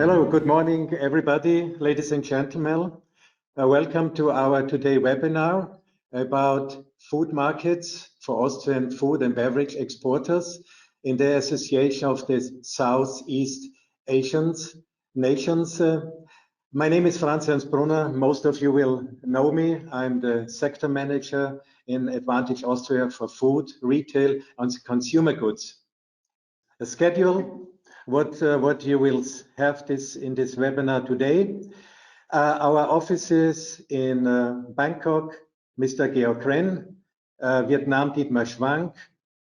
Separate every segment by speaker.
Speaker 1: Hello, good morning, everybody, ladies and gentlemen. Welcome to our today webinar about food markets for Austrian food and beverage exporters in the Association of the Southeast Asian Nations. My name is Franz Ernst Brunner. Most of you will know me. I'm the sector manager in Advantage Austria for food, retail, and consumer goods. The schedule. What you will have in this webinar today. Our offices in Bangkok, Mr. Georg Ren, Vietnam, Dietmar Schwank,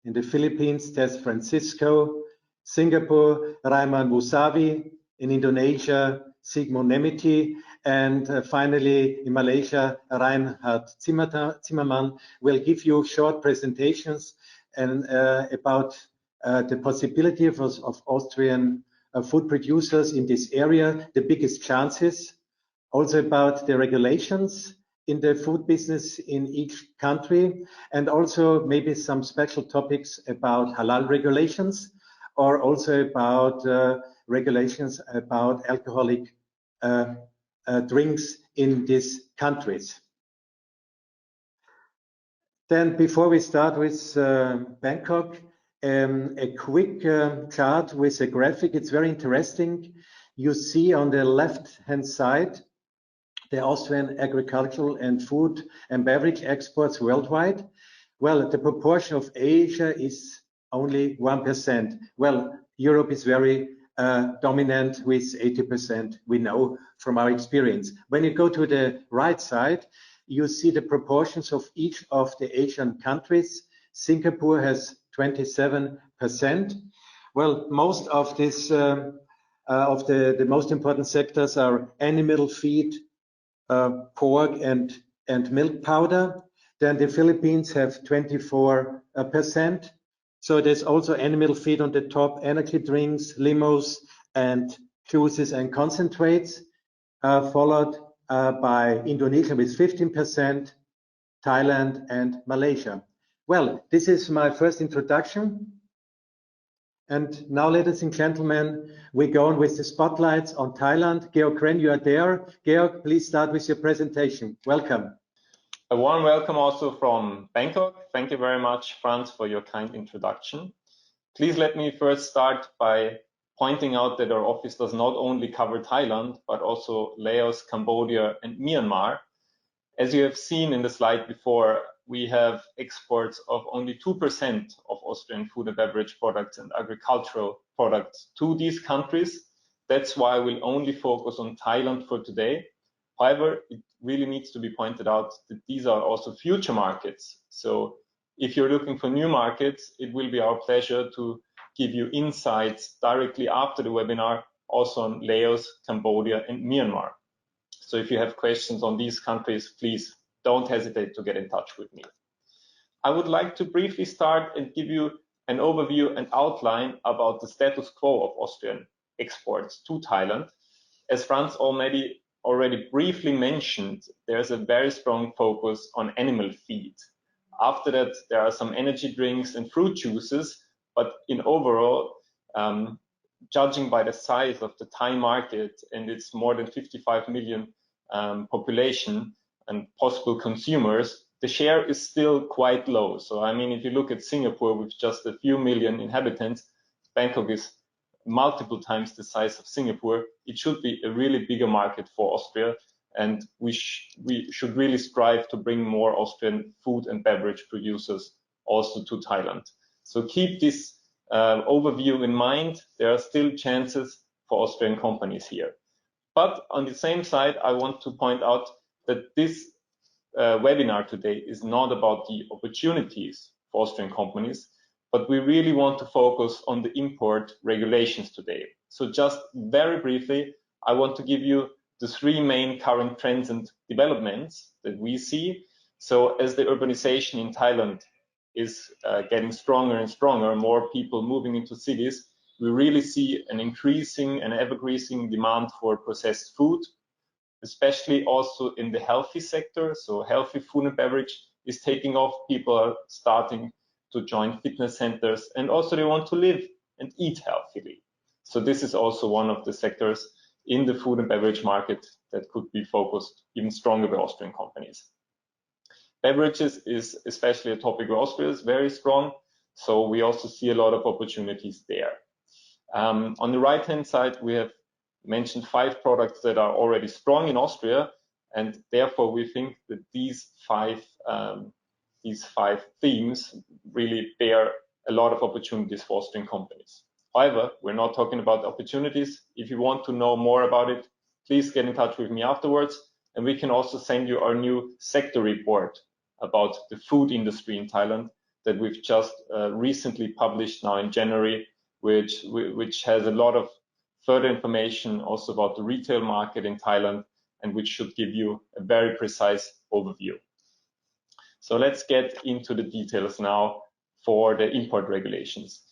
Speaker 1: in the Philippines, Tess Francisco, Singapore, Raiman Musavi, in Indonesia, Sigmund Nemeti, and finally in Malaysia, Reinhard Zimmermann will give you short presentations and about the possibility of Austrian food producers in this area, the biggest chances, also about the regulations in the food business in each country, and also maybe some special topics about halal regulations, or also about regulations about alcoholic drinks in these countries. Then before we start with Bangkok, a quick chart with a graphic. It's very interesting. You see on the left-hand side the Austrian agricultural and food and beverage exports worldwide. Well, the proportion of Asia is only 1%. Well, Europe is very dominant with 80%, we know from our experience. When you go to the right side, you see the proportions of each of the Asian countries. Singapore has 27%. Well, most of this of the most important sectors are animal feed, pork and milk powder. Then the Philippines have 24%. So there's also animal feed on the top, energy drinks, limos, and juices and concentrates, followed by Indonesia with 15%, Thailand and Malaysia. Well, this is my first introduction. And now, ladies and gentlemen, we go on with the spotlights on Thailand. Georg Ren, you are there. Georg, please start with your presentation. Welcome.
Speaker 2: A warm welcome also from Bangkok. Thank you very much, Franz, for your kind introduction. Please let me first start by pointing out that our office does not only cover Thailand, but also Laos, Cambodia, and Myanmar. As you have seen in the slide before, we have exports of only 2% of Austrian food and beverage products and agricultural products to these countries. That's why we'll only focus on Thailand for today. However, it really needs to be pointed out that these are also future markets. So if you're looking for new markets, it will be our pleasure to give you insights directly after the webinar, also on Laos, Cambodia, and Myanmar. So if you have questions on these countries, please don't hesitate to get in touch with me. I would like to briefly start and give you an overview and outline about the status quo of Austrian exports to Thailand. As Franz already briefly mentioned, there's a very strong focus on animal feed. After that, there are some energy drinks and fruit juices, but in overall, judging by the size of the Thai market and its more than 55 million population and possible consumers, the share is still quite low. So, I mean, if you look at Singapore with just a few million inhabitants, Bangkok is multiple times the size of Singapore. It should be a really bigger market for Austria, and we should really strive to bring more Austrian food and beverage producers also to Thailand. So keep this overview in mind. There are still chances for Austrian companies here. But on the same side, I want to point out that this webinar today is not about the opportunities for Austrian companies, but we really want to focus on the import regulations today. So just very briefly, I want to give you the three main current trends and developments that we see. So as the urbanization in Thailand is getting stronger and stronger, more people moving into cities, we really see an increasing and ever-increasing demand for processed food, especially also in the healthy sector. So healthy food and beverage is taking off. People are starting to join fitness centers, and also they want to live and eat healthily. So this is also one of the sectors in the food and beverage market that could be focused even stronger by Austrian companies. Beverages is especially a topic where Austria is very strong, so we also see a lot of opportunities there. On the right-hand side, we have mentioned 5 products that are already strong in Austria, and therefore we think that these five themes really bear a lot of opportunities for Austrian companies. However, we're not talking about opportunities. If you want to know more about it, please get in touch with me afterwards, and we can also send you our new sector report about the food industry in Thailand that we've just recently published now in January, which has a lot of further information also about the retail market in Thailand, and which should give you a very precise overview. So let's get into the details now for the import regulations.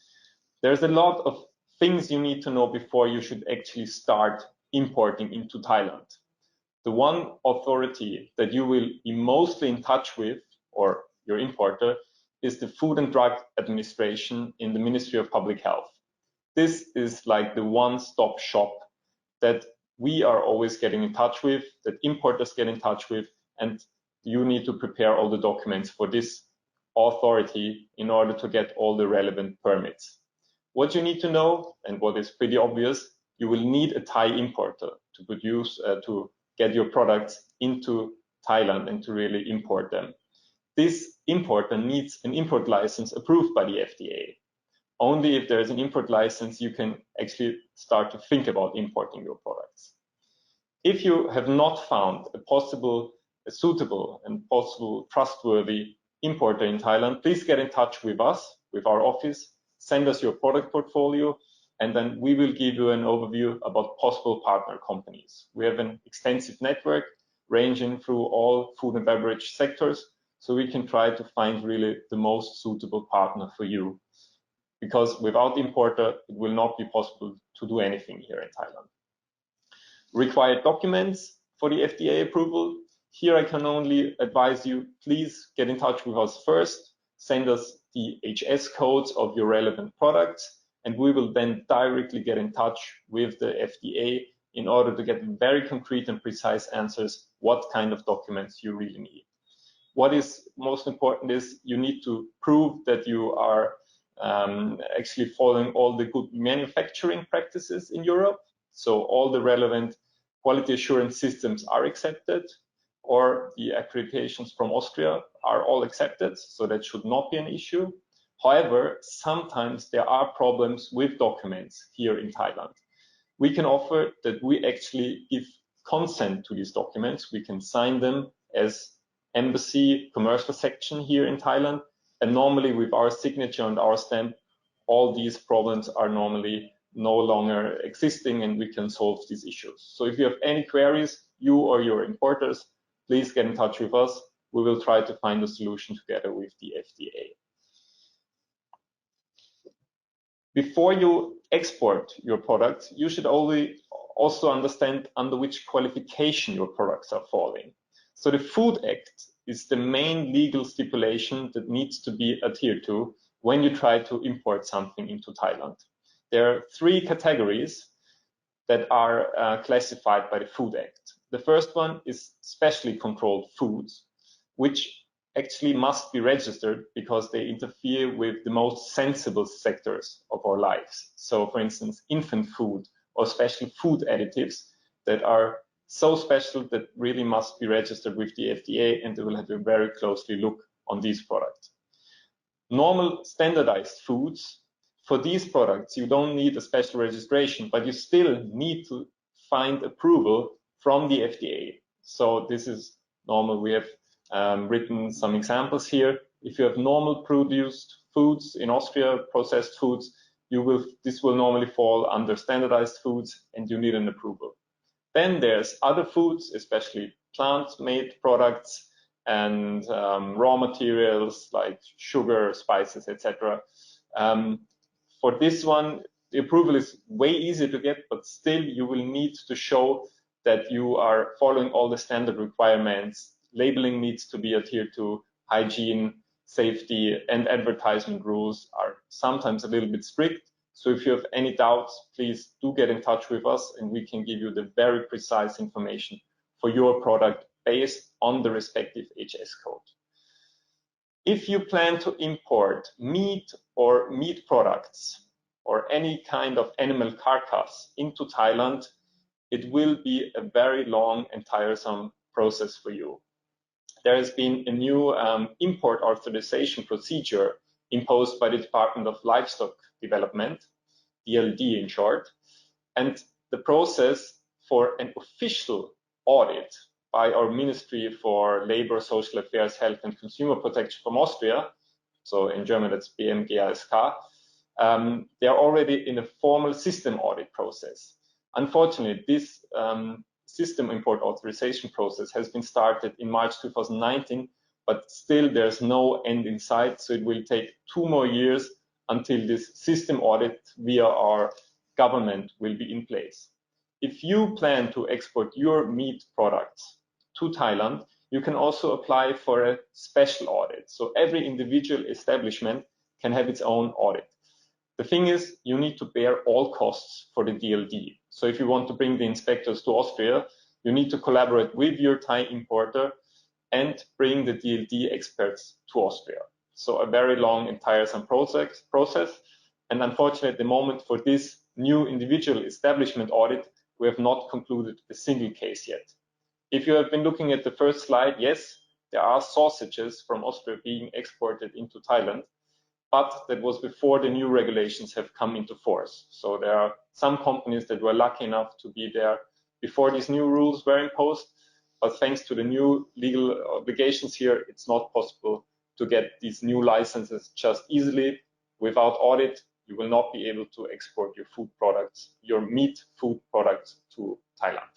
Speaker 2: There's a lot of things you need to know before you should actually start importing into Thailand. The one authority that you will be mostly in touch with, or your importer, is the Food and Drug Administration in the Ministry of Public Health. This is like the one-stop shop that we are always getting in touch with, that importers get in touch with, and you need to prepare all the documents for this authority in order to get all the relevant permits. What you need to know, and what is pretty obvious, you will need a Thai importer to produce, to get your products into Thailand and to really import them. This importer needs an import license approved by the FDA. Only if there is an import license, you can actually start to think about importing your products. If you have not found a suitable and possible trustworthy importer in Thailand, please get in touch with us, with our office, send us your product portfolio, and then we will give you an overview about possible partner companies. We have an extensive network ranging through all food and beverage sectors, so we can try to find really the most suitable partner for you. Because without importer, it will not be possible to do anything here in Thailand. Required documents for the FDA approval. Here I can only advise you, please get in touch with us first, send us the HS codes of your relevant products, and we will then directly get in touch with the FDA in order to get very concrete and precise answers what kind of documents you really need. What is most important is you need to prove that you are actually following all the good manufacturing practices in Europe. So all the relevant quality assurance systems are accepted, or the accreditations from Austria are all accepted, so that should not be an issue. However, sometimes there are problems with documents here in Thailand. We can offer that we actually give consent to these documents. We can sign them as embassy commercial section here in Thailand, and normally with our signature and our stamp, all these problems are normally no longer existing, and we can solve these issues. So if you have any queries, you or your importers, please get in touch with us. We will try to find a solution together with the FDA. Before you export your products, you should also understand under which qualification your products are falling. So the Food Act is the main legal stipulation that needs to be adhered to when you try to import something into Thailand. There are 3 categories that are classified by the Food Act. The first one is specially controlled foods, which actually must be registered because they interfere with the most sensible sectors of our lives. So for instance, infant food or special food additives that are so special that really must be registered with the FDA, and they will have to very closely look on these products. Normal standardized foods, for these products, you don't need a special registration, but you still need to find approval from the FDA. So this is normal. We have written some examples here. If you have normal produced foods in Austria, processed foods, this will normally fall under standardized foods, and you need an approval. Then there's other foods, especially plant-made products and raw materials like sugar, spices, etc. For this one, the approval is way easier to get, but still you will need to show that you are following all the standard requirements. Labeling needs to be adhered to, hygiene, safety, and advertisement rules are sometimes a little bit strict. So if you have any doubts, please do get in touch with us and we can give you the very precise information for your product based on the respective HS code. If you plan to import meat or meat products or any kind of animal carcass into Thailand, it will be a very long and tiresome process for you. There has been a new import authorization procedure imposed by the Department of Livestock Development, DLD in short, and the process for an official audit by our Ministry for Labor, Social Affairs, Health and Consumer Protection from Austria, so in German that's BMGASK, they are already in a formal system audit process. Unfortunately, this system import authorization process has been started in March 2019, but still there's no end in sight, so it will take 2 more years until this system audit via our government will be in place. If you plan to export your meat products to Thailand, you can also apply for a special audit. So every individual establishment can have its own audit. The thing is, you need to bear all costs for the DLD. So if you want to bring the inspectors to Austria, you need to collaborate with your Thai importer and bring the DLD experts to Austria. So a very long and tiresome process. And unfortunately, at the moment for this new individual establishment audit, we have not concluded a single case yet. If you have been looking at the first slide, yes, there are sausages from Austria being exported into Thailand, but that was before the new regulations have come into force. So there are some companies that were lucky enough to be there before these new rules were imposed, but thanks to the new legal obligations here, it's not possible to get these new licenses just easily. Without audit, you will not be able to export your food products, your meat food products to Thailand.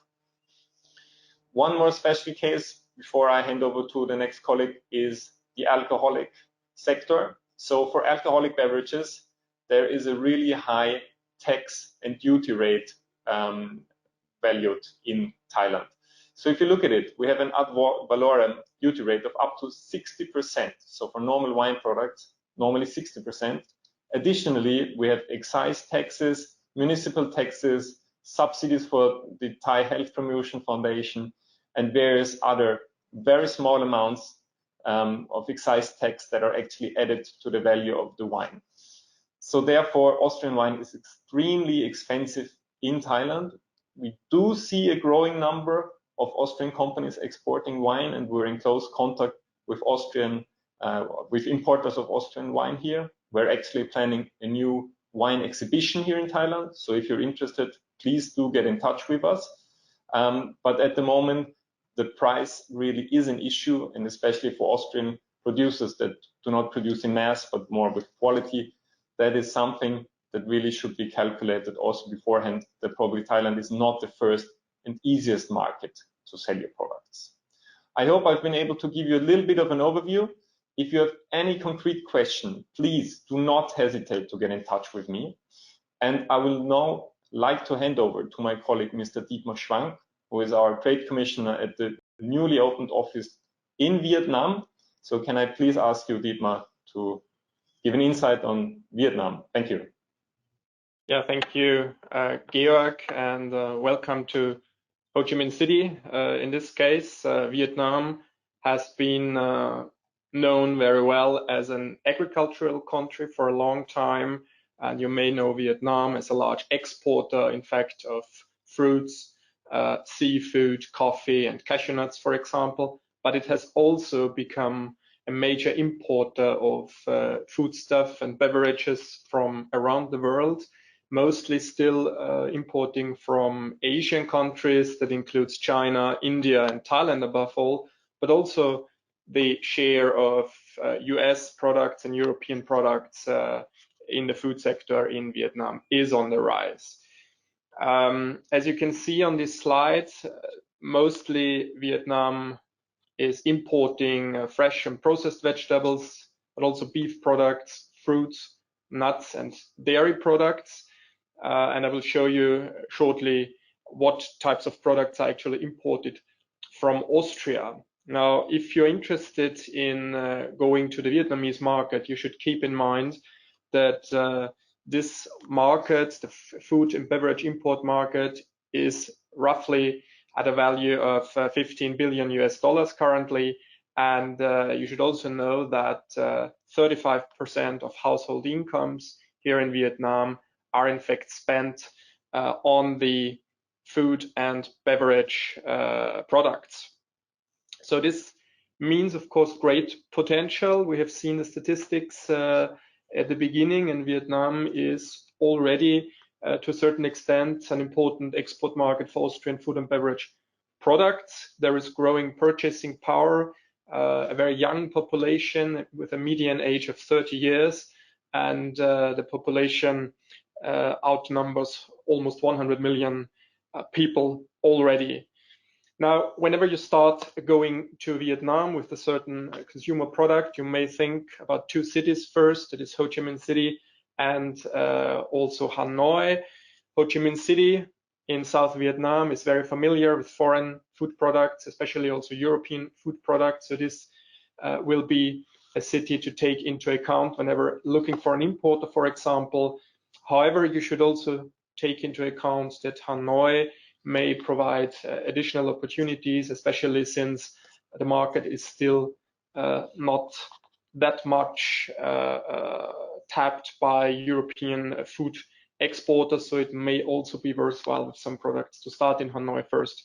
Speaker 2: One more special case before I hand over to the next colleague is the alcoholic sector. So for alcoholic beverages, there is a really high tax and duty rate valued in Thailand. So if you look at it, we have an ad valorem duty rate of up to 60%. So for normal wine products, normally 60%. Additionally, we have excise taxes, municipal taxes, subsidies for the Thai Health Promotion Foundation, and various other very small amounts of excise tax that are actually added to the value of the wine. So therefore, Austrian wine is extremely expensive in Thailand. We do see a growing number of Austrian companies exporting wine, and we're in close contact with with importers of Austrian wine here. We're actually planning a new wine exhibition here in Thailand. So if you're interested, please do get in touch with us. But at the moment, the price really is an issue, and especially for Austrian producers that do not produce in mass, but more with quality, that is something that really should be calculated also beforehand, that probably Thailand is not the first and easiest market to sell your products. I hope I've been able to give you a little bit of an overview. If you have any concrete question, please do not hesitate to get in touch with me. And I will now like to hand over to my colleague, Mr. Dietmar Schwank, who is our Trade Commissioner at the newly opened office in Vietnam. So can I please ask you, Dietmar, to give an insight on Vietnam? Thank you.
Speaker 3: Yeah, thank you, Georg, and welcome to Ho Chi Minh City. In this case, Vietnam has been known very well as an agricultural country for a long time. And you may know Vietnam as a large exporter, in fact, of fruits, seafood, coffee, and cashew nuts, for example. But it has also become a major importer of foodstuff and beverages from around the world, mostly still importing from Asian countries. That includes China, India, and Thailand above all, but also the share of US products and European products in the food sector in Vietnam is on the rise. As you can see on this slide, mostly Vietnam is importing fresh and processed vegetables, but also beef products, fruits, nuts, and dairy products. And I will show you shortly what types of products are actually imported from Austria. Now, if you're interested in going to the Vietnamese market, you should keep in mind that this market, the food and beverage import market, is roughly at a value of $15 billion currently. And you should also know that 35% of household incomes here in Vietnam are in fact spent on the food and beverage products. So this means, of course, great potential. We have seen the statistics at the beginning, and Vietnam is already to a certain extent an important export market for Austrian food and beverage products. There is growing purchasing power, a very young population with a median age of 30 years, and the population outnumbers almost 100 million people already. Now, whenever you start going to Vietnam with a certain consumer product, you may think about two cities first. That is Ho Chi Minh City and also Hanoi. Ho Chi Minh City in South Vietnam is very familiar with foreign food products, especially also European food products. So this will be a city to take into account whenever looking for an importer, for example. However, you should also take into account that Hanoi may provide additional opportunities, especially since the market is still not that much tapped by European food exporters. So it may also be worthwhile with some products to start in Hanoi first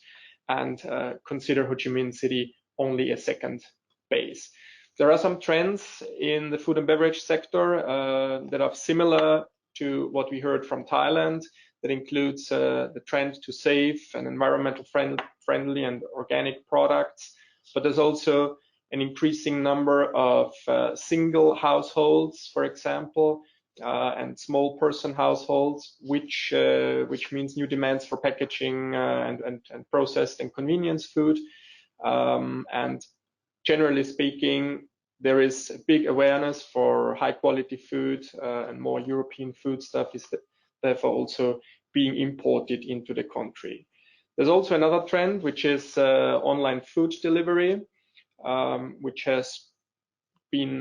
Speaker 3: and consider Ho Chi Minh City only a second base. There are some trends in the food and beverage sector that are similar to what we heard from Thailand. That includes the trend to safe and environmental friendly and organic products, but there's also an increasing number of single households, for example, and small person households, which means new demands for packaging and processed and convenience food. And generally speaking, there is a big awareness for high quality food, and more European food stuff is therefore also being imported into the country. There's also another trend, which is online food delivery, which has been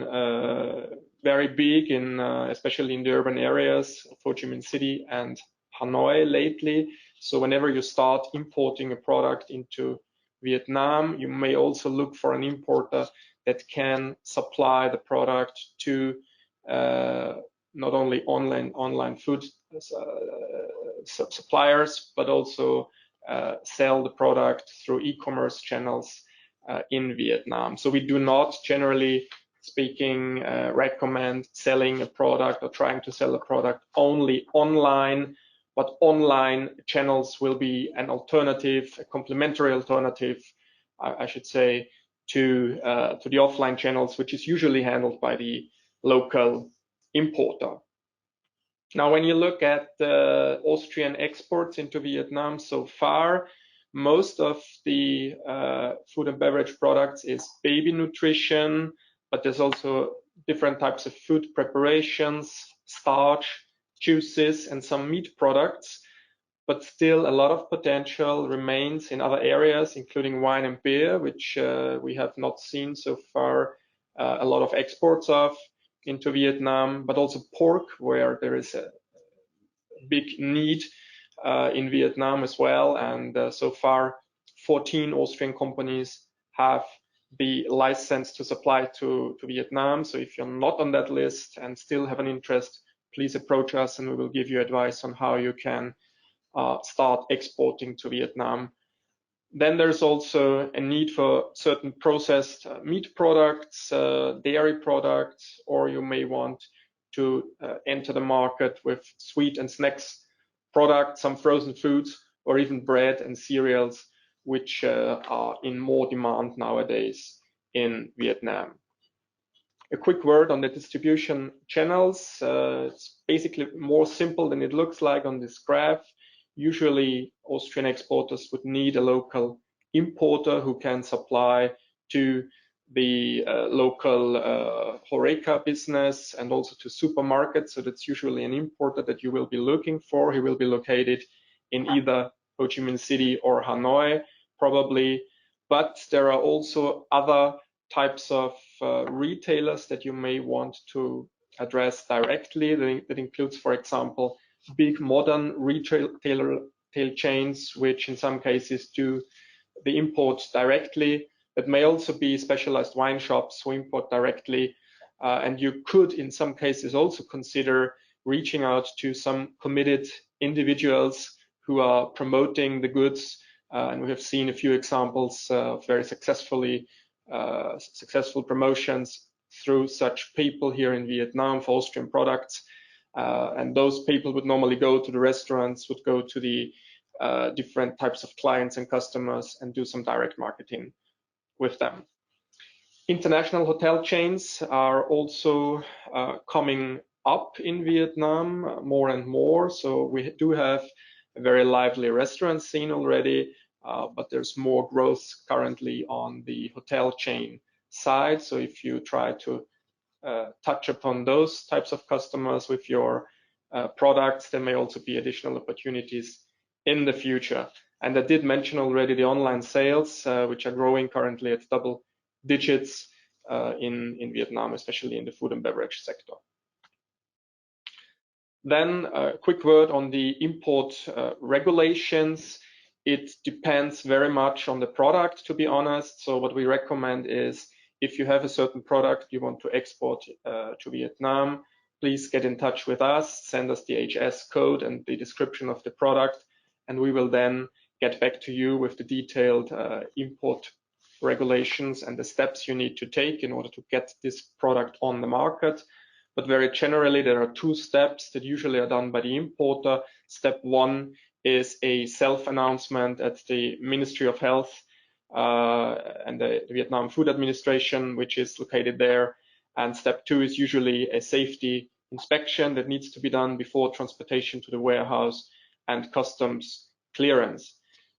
Speaker 3: very big in especially in the urban areas of Ho Chi Minh City and Hanoi lately. So whenever you start importing a product into Vietnam, you may also look for an importer that can supply the product to not only online food suppliers, but also sell the product through e-commerce channels in Vietnam. So we do not, generally speaking, recommend selling a product or trying to sell a product only online, but online channels will be an alternative, a complementary alternative, I should say, to the offline channels, which is usually handled by the local importer. Now, when you look at the Austrian exports into Vietnam so far, most of the food and beverage products is baby nutrition, but there's also different types of food preparations, starch, juices, and some meat products. But still, a lot of potential remains in other areas, including wine and beer, which we have not seen so far a lot of exports of into Vietnam, but also pork, where there is a big need in Vietnam as well. And so far, 14 Austrian companies have the license to supply to Vietnam. So if you're not on that list and still have an interest, please approach us and we will give you advice on how you can start exporting to Vietnam. Then there's also a need for certain processed meat products, dairy products, or you may want to enter the market with sweet and snacks products, some frozen foods, or even bread and cereals, which are in more demand nowadays in Vietnam. A quick word on the distribution channels. It's basically more simple than it looks like on this graph. Usually, Austrian exporters would need a local importer who can supply to the local HoReCa business and also to supermarkets. So that's usually an importer that you will be looking for. He will be located in either Ho Chi Minh City or Hanoi, probably. But there are also other types of retailers that you may want to address directly. That includes, for example, big modern retail chains, which in some cases do the import directly. That may also be specialized wine shops who import directly. And you could, in some cases, also consider reaching out to some committed individuals who are promoting the goods. And we have seen a few examples of very successful promotions through such people here in Vietnam for Austrian products. And those people would normally go to the restaurants, would go to the different types of clients and customers and do some direct marketing with them. International hotel chains are also coming up in Vietnam more and more. So we do have a very lively restaurant scene already, but there's more growth currently on the hotel chain side. So if you try to touch upon those types of customers with your products, there may also be additional opportunities in the future. And I did mention already the online sales, which are growing currently at double digits in Vietnam, especially in the food and beverage sector. Then a quick word on the import regulations. It depends very much on the product, to be honest. So what we recommend is, if you have a certain product you want to export to Vietnam, please get in touch with us, send us the HS code and the description of the product, and we will then get back to you with the detailed import regulations and the steps you need to take in order to get this product on the market. But very generally, there are two steps that usually are done by the importer. Step one is a self-announcement at the Ministry of Health and the Vietnam Food Administration, which is located there. And step two is usually a safety inspection that needs to be done before transportation to the warehouse and customs clearance.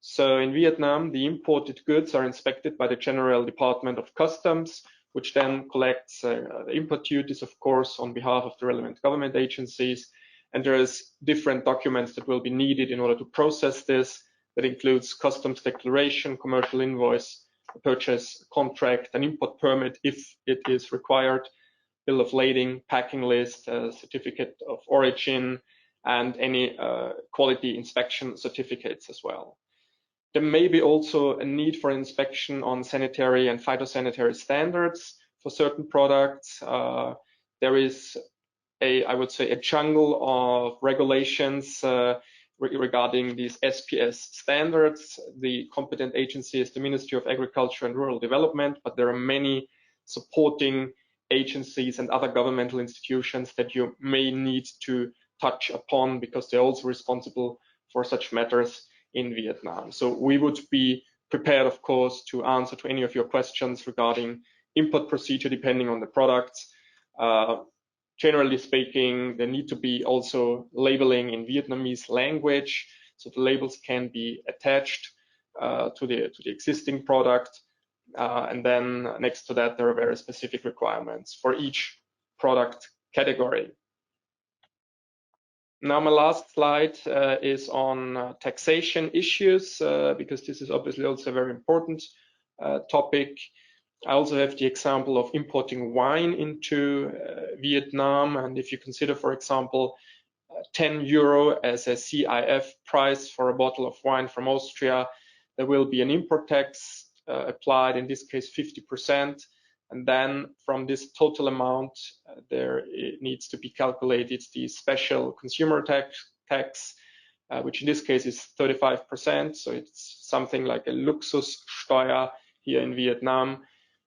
Speaker 3: So in Vietnam, the imported goods are inspected by the General Department of Customs, which then collects the import duties, of course, on behalf of the relevant government agencies. And there is different documents that will be needed in order to process this. That includes customs declaration, commercial invoice, a purchase contract, an import permit if it is required, bill of lading, packing list, certificate of origin, and any quality inspection certificates as well. There may be also a need for inspection on sanitary and phytosanitary standards for certain products. There is I would say, a jungle of regulations regarding these SPS standards. The competent agency is the Ministry of Agriculture and Rural Development, but there are many supporting agencies and other governmental institutions that you may need to touch upon, because they're also responsible for such matters in Vietnam. So we would be prepared, of course, to answer to any of your questions regarding import procedure depending on the products. Generally speaking, there need to be also labeling in Vietnamese language, so the labels can be attached to the existing product. And then next to that, there are very specific requirements for each product category. Now, my last slide is on taxation issues, because this is obviously also a very important topic. I also have the example of importing wine into Vietnam. And if you consider, for example, 10 euro as a CIF price for a bottle of wine from Austria, there will be an import tax applied, in this case 50%. And then from this total amount, it needs to be calculated the special consumer tax, which in this case is 35%. So it's something like a Luxussteuer here in Vietnam.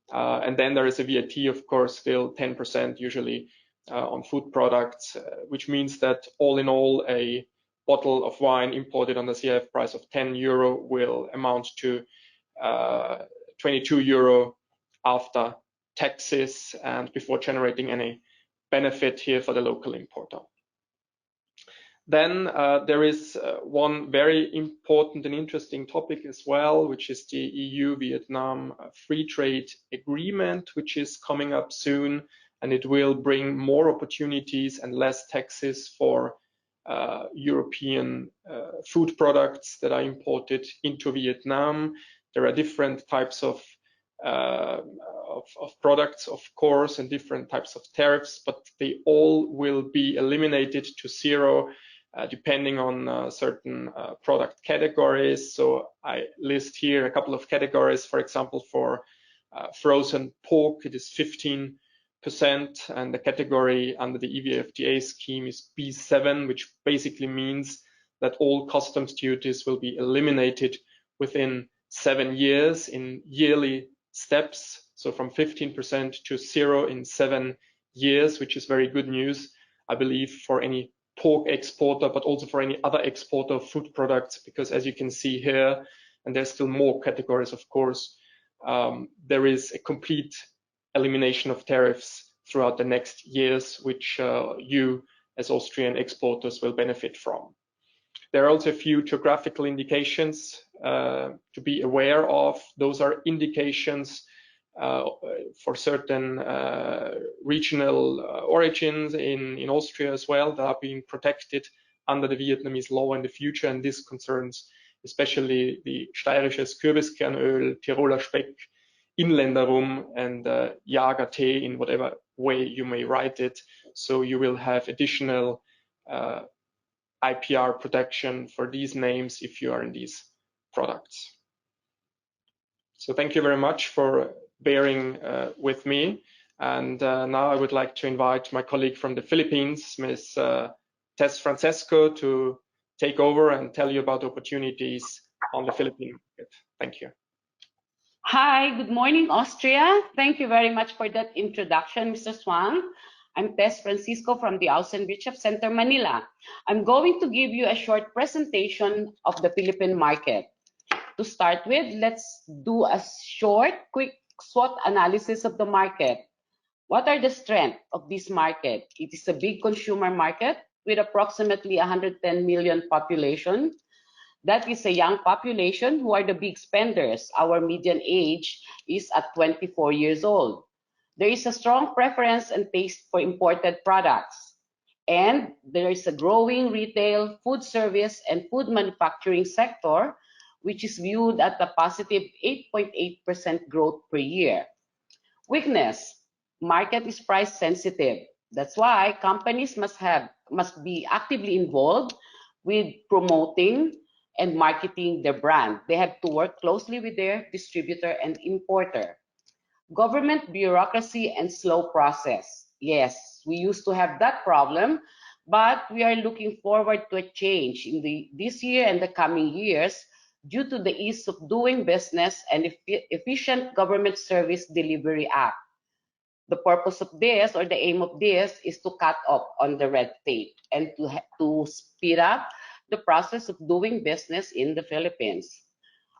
Speaker 3: And then there is a VAT, of course, still 10% usually on food products, which means that all in all, a bottle of wine imported on the CIF price of 10 euro will amount to 22 euro after taxes and before generating any benefit here for the local importer. Then there is one very important and interesting topic as well, which is the EU-Vietnam Free Trade Agreement, which is coming up soon, and it will bring more opportunities and less taxes for European food products that are imported into Vietnam. There are different types of of products, of course, and different types of tariffs, but they all will be eliminated to zero depending on certain product categories. So I list here a couple of categories. For example, for frozen pork, it is 15%, and the category under the EVFTA scheme is B7, which basically means that all customs duties will be eliminated within 7 years in yearly steps. So from 15% to zero in 7 years, which is very good news, I believe, for any pork exporter, but also for any other exporter of food products, because as you can see here, and there's still more categories, of course, there is a complete elimination of tariffs throughout the next years, which you as Austrian exporters will benefit from. There are also a few geographical indications to be aware of. Those are indications for certain regional origins in Austria as well that are being protected under the Vietnamese law in the future, and this concerns especially the steirisches Kürbiskernöl, Tiroler Speck, Inländerrum, and Jagertee in whatever way you may write it. So you will have additional IPR protection for these names if you are in these products. So thank you very much for bearing with me. And now I would like to invite my colleague from the Philippines, Ms. Tess Francesco, to take over and tell you about opportunities on the Philippine market. Thank you.
Speaker 4: Hi, good morning, Austria. Thank you very much for that introduction, Mr. Swang. I'm Tess Francisco from the AUSSENWIRTSCHAFTCenter Manila. I'm going to give you a short presentation of the Philippine market. To start with, let's do a short, quick SWOT analysis of the market. What are the strengths of this market? It is a big consumer market with approximately 110 million population. That is a young population who are the big spenders. Our median age is at 24 years old. There is a strong preference and taste for imported products. And there is a growing retail, food service, and food manufacturing sector, which is viewed at a positive 8.8% growth per year. Weakness: market is price sensitive. That's why companies must be actively involved with promoting and marketing their brand. They have to work closely with their distributor and importer. Government bureaucracy and slow process. Yes, we used to have that problem, but we are looking forward to a change in this year and the coming years due to the ease of doing business and efficient government service delivery act. The purpose of this, or the aim of this, is to cut off on the red tape and to speed up the process of doing business in the Philippines.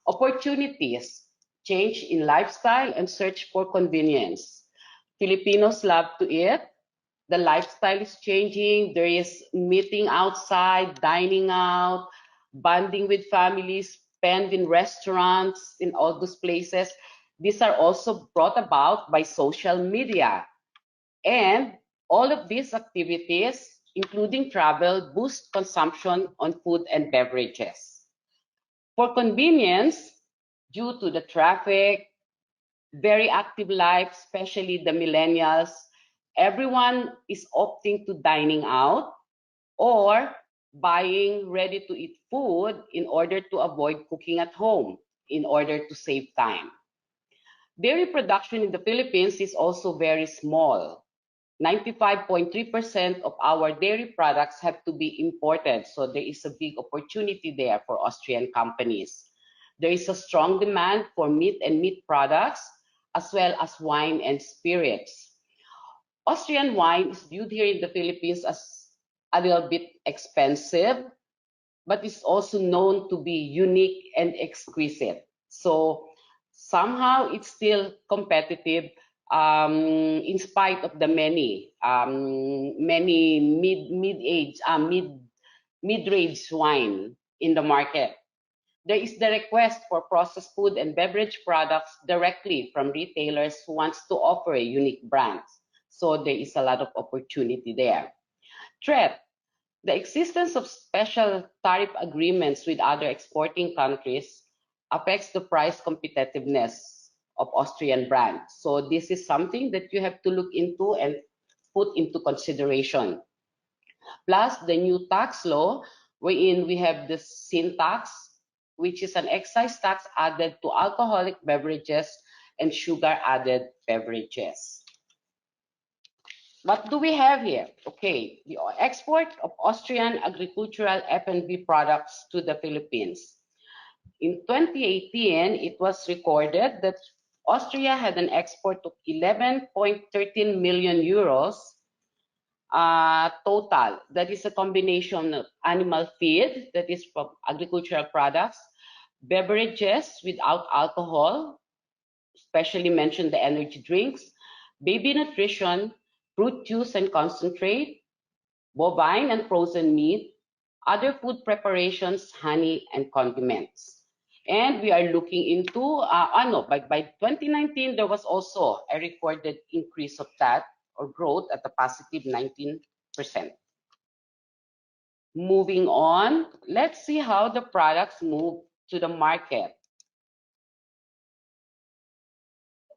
Speaker 4: Opportunities: change in lifestyle and search for convenience. Filipinos love to eat. The lifestyle is changing. There is meeting outside, dining out, bonding with families, spend in restaurants, in all those places. These are also brought about by social media. And all of these activities, including travel, boost consumption on food and beverages. For convenience, due to the traffic, very active life, especially the millennials, everyone is opting to dining out or buying ready-to-eat food in order to avoid cooking at home, in order to save time. Dairy production in the Philippines is also very small. 95.3% of our dairy products have to be imported, so there is a big opportunity there for Austrian companies. There is a strong demand for meat and meat products, as well as wine and spirits. Austrian wine is viewed here in the Philippines as a little bit expensive, but it's also known to be unique and exquisite. So somehow it's still competitive in spite of the many mid-range wine in the market. There is the request for processed food and beverage products directly from retailers who wants to offer unique brands. So there is a lot of opportunity there. Threat: the existence of special tariff agreements with other exporting countries affects the price competitiveness of Austrian brands. So this is something that you have to look into and put into consideration. Plus the new tax law, wherein we have the sin tax, which is an excise tax added to alcoholic beverages and sugar added beverages. What do we have here? Okay, the export of Austrian agricultural F&B products to the Philippines. In 2018, it was recorded that Austria had an export of 11.13 million euros total. That is a combination of animal feed, that is from agricultural products, beverages without alcohol, especially mentioned the energy drinks, baby nutrition, fruit juice and concentrate, bovine and frozen meat, other food preparations, honey, and condiments. And we are looking into, by 2019, there was also a recorded increase of that, or growth at a positive 19%. Moving on, let's see how the products move to the market.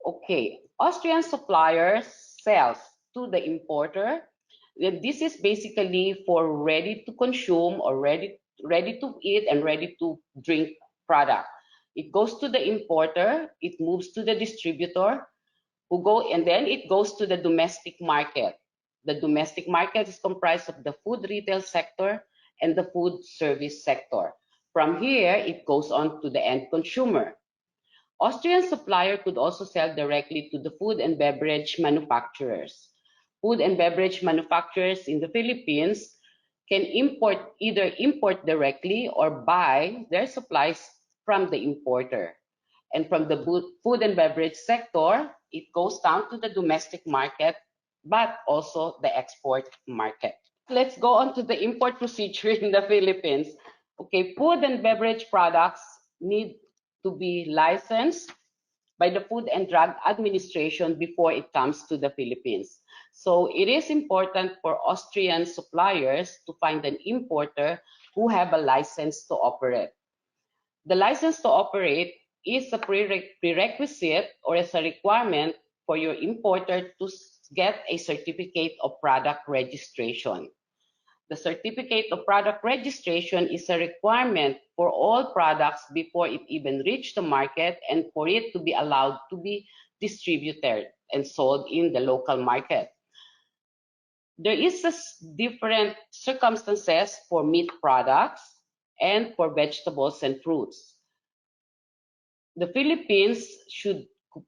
Speaker 4: Okay, Austrian suppliers sells to the importer. This is basically for ready to consume or ready to eat and ready to drink product. It goes to the importer, it moves to the distributor, and then it goes to the domestic market. The domestic market is comprised of the food retail sector and the food service sector. From here, it goes on to the end consumer. Austrian supplier could also sell directly to the food and beverage manufacturers. Food and beverage manufacturers in the Philippines can either import directly or buy their supplies from the importer. And from the food and beverage sector, it goes down to the domestic market, but also the export market. Let's go on to the import procedure in the Philippines. Okay, food and beverage products need to be licensed by the Food and Drug Administration before it comes to the Philippines. So it is important for Austrian suppliers to find an importer who have a license to operate. The license to operate is a prerequisite or is a requirement for your importer to get a certificate of product registration. The certificate of product registration is a requirement for all products before it even reaches the market and for it to be allowed to be distributed and sold in the local market. There is different circumstances for meat products and for vegetables and fruits. The Philippines should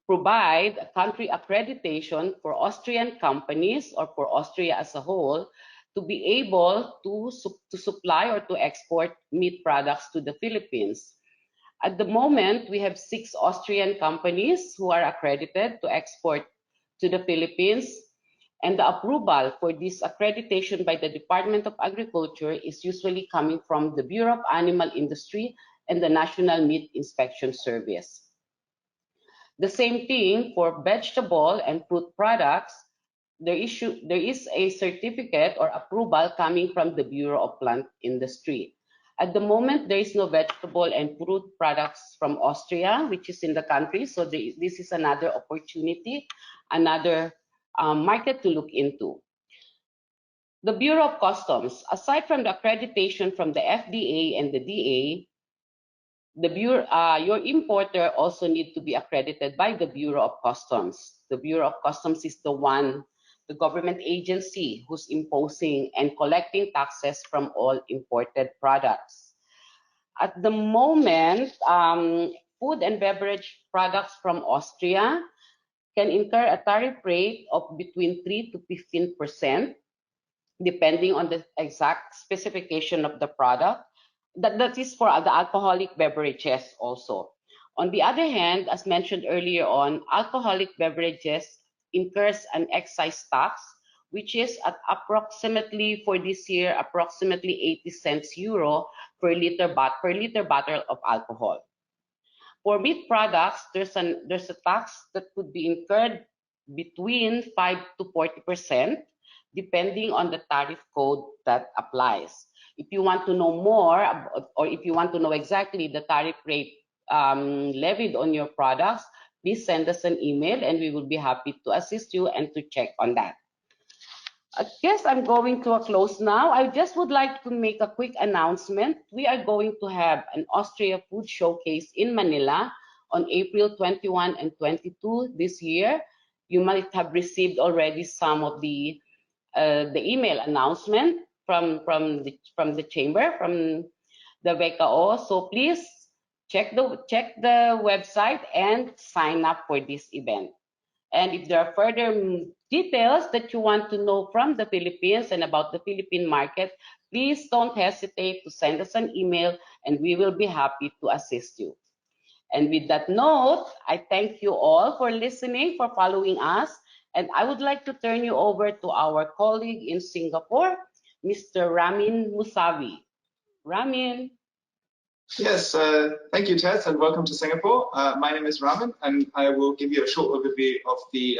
Speaker 4: provide a country accreditation for Austrian companies or for Austria as a whole to be able to supply or to export meat products to the Philippines. At the moment, we have 6 Austrian companies who are accredited to export to the Philippines, and the approval for this accreditation by the Department of Agriculture is usually coming from the Bureau of Animal Industry and the National Meat Inspection Service. The same thing for vegetable and fruit products. There is a certificate or approval coming from the Bureau of Plant Industry. At the moment, there is no vegetable and fruit products from Austria, which is in the country. So this is another opportunity, another market to look into. The Bureau of Customs, aside from the accreditation from the FDA and the DA, your importer also needs to be accredited by the Bureau of Customs. The Bureau of Customs is the government agency who's imposing and collecting taxes from all imported products. At the moment, food and beverage products from Austria can incur a tariff rate of between 3 to 15%, depending on the exact specification of the product. That is for the alcoholic beverages also. On the other hand, as mentioned earlier on, alcoholic beverages incurs an excise tax, which is at approximately, for this year, approximately 80 cents euro per liter bottle of alcohol. For meat products, there's a tax that could be incurred between 5 to 40%, depending on the tariff code that applies. If you want to know more, or if you want to know exactly the tariff rate levied on your products, please send us an email and we will be happy to assist you and to check on that. I guess I'm going to a close now. I just would like to make a quick announcement. We are going to have an Austria Food Showcase in Manila on April 21 and 22 this year. You might have received already some of the email announcement from the chamber, from the WKO. So please check the website and sign up for this event. And if there are further details that you want to know from the Philippines and about the Philippine market, please don't hesitate to send us an email and we will be happy to assist you. And with that note, I thank you all for listening, for following us. And I would like to turn you over to our colleague in Singapore, Mr. Rahmen Musavi. Rahmen.
Speaker 5: Yes, thank you, Tess, and welcome to Singapore. My name is Rahmen, and I will give you a short overview of the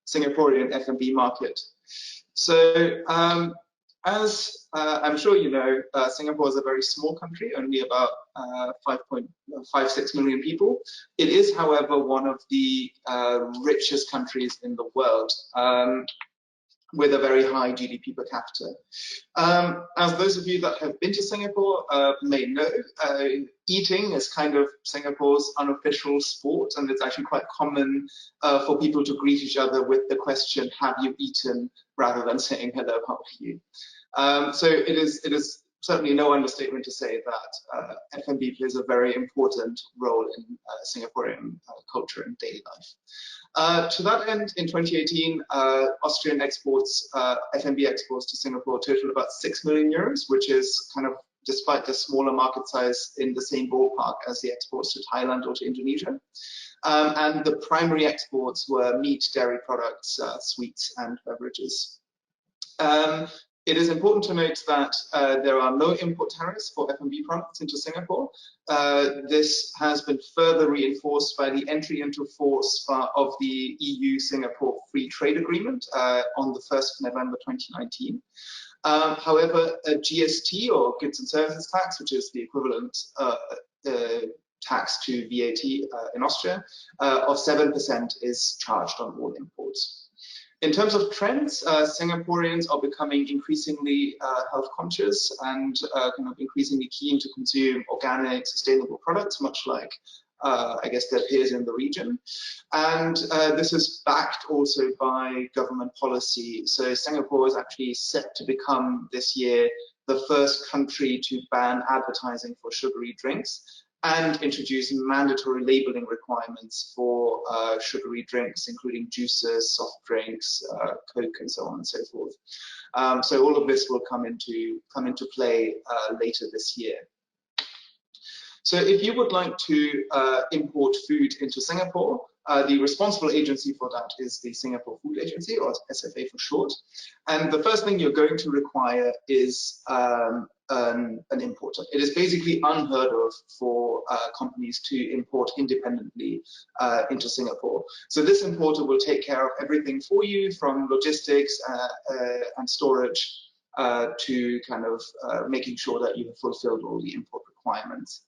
Speaker 5: Singaporean F&B market. So, as I'm sure you know, Singapore is a very small country, only about 5.56 million people. It is, however, one of the richest countries in the world, with a very high GDP per capita. As those of you that have been to Singapore may know, eating is kind of Singapore's unofficial sport, and it's actually quite common for people to greet each other with the question, "Have you eaten?" rather than saying, "Hello, how are you?" So it is certainly no understatement to say that F&B plays a very important role in Singaporean culture and daily life. To that end, in 2018, Austrian exports, F&B exports to Singapore totaled about 6 million euros, which is kind of, despite the smaller market size, in the same ballpark as the exports to Thailand or to Indonesia. And the primary exports were meat, dairy products, sweets, and beverages. It is important to note that there are no import tariffs for F&B products into Singapore. This has been further reinforced by the entry into force of the EU-Singapore Free Trade Agreement on the 1st of November 2019. However, a GST, or Goods and Services Tax, which is the equivalent tax to VAT in Austria, of 7% is charged on all imports. In terms of trends, Singaporeans are becoming increasingly health conscious and kind of increasingly keen to consume organic, sustainable products, much like I guess their peers in the region. And this is backed also by government policy. So Singapore is actually set to become this year the first country to ban advertising for sugary drinks and introduce mandatory labeling requirements for sugary drinks, including juices, soft drinks, Coke, and so on and so forth. So all of this will come into play later this year. So if you would like to import food into Singapore, the responsible agency for that is the Singapore Food Agency, or SFA for short. And the first thing you're going to require is an importer. It is basically unheard of for companies to import independently into Singapore. So this importer will take care of everything for you, from logistics and storage to kind of making sure that you have fulfilled all the import requirements.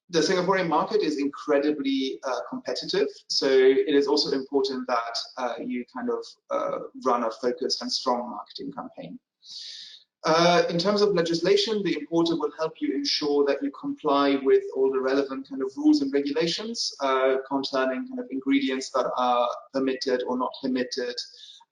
Speaker 5: The Singaporean market is incredibly competitive, so it is also important that you kind of run a focused and strong marketing campaign. In terms of legislation, the importer will help you ensure that you comply with all the relevant kind of rules and regulations concerning kind of ingredients that are permitted or not permitted,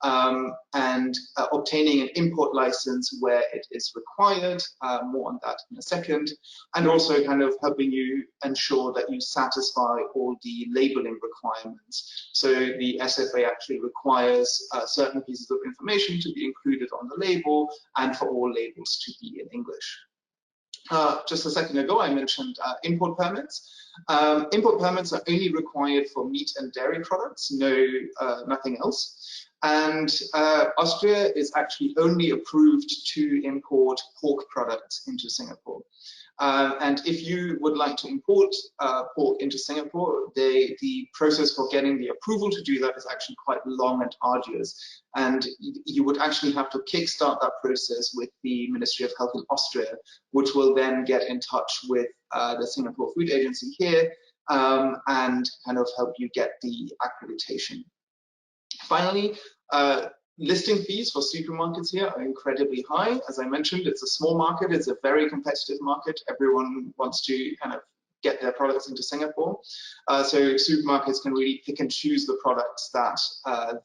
Speaker 5: and obtaining an import license where it is required, more on that in a second, and also kind of helping you ensure that you satisfy all the labeling requirements. So the SFA actually requires certain pieces of information to be included on the label, and for all labels to be in English. Just a second ago, I mentioned import permits. Import permits are only required for meat and dairy products, nothing else. And Austria is actually only approved to import pork products into Singapore. And if you would like to import pork into Singapore, the process for getting the approval to do that is actually quite long and arduous. And you would actually have to kickstart that process with the Ministry of Health in Austria, which will then get in touch with the Singapore Food Agency here and kind of help you get the accreditation. Finally, listing fees for supermarkets here are incredibly high. As I mentioned, it's a small market, it's a very competitive market. Everyone wants to kind of get their products into Singapore. So supermarkets can really pick and choose the products that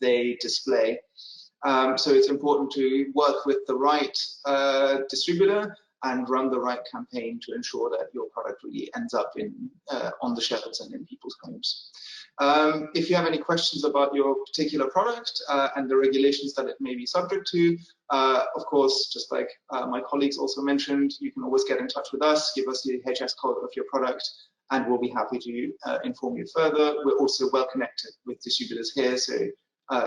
Speaker 5: they display. So it's important to work with the right distributor and run the right campaign to ensure that your product really ends up on the shelves and in people's homes. If you have any questions about your particular product and the regulations that it may be subject to, of course, just like my colleagues also mentioned, you can always get in touch with us, give us the HS code of your product, and we'll be happy to inform you further. We're also well connected with distributors here, so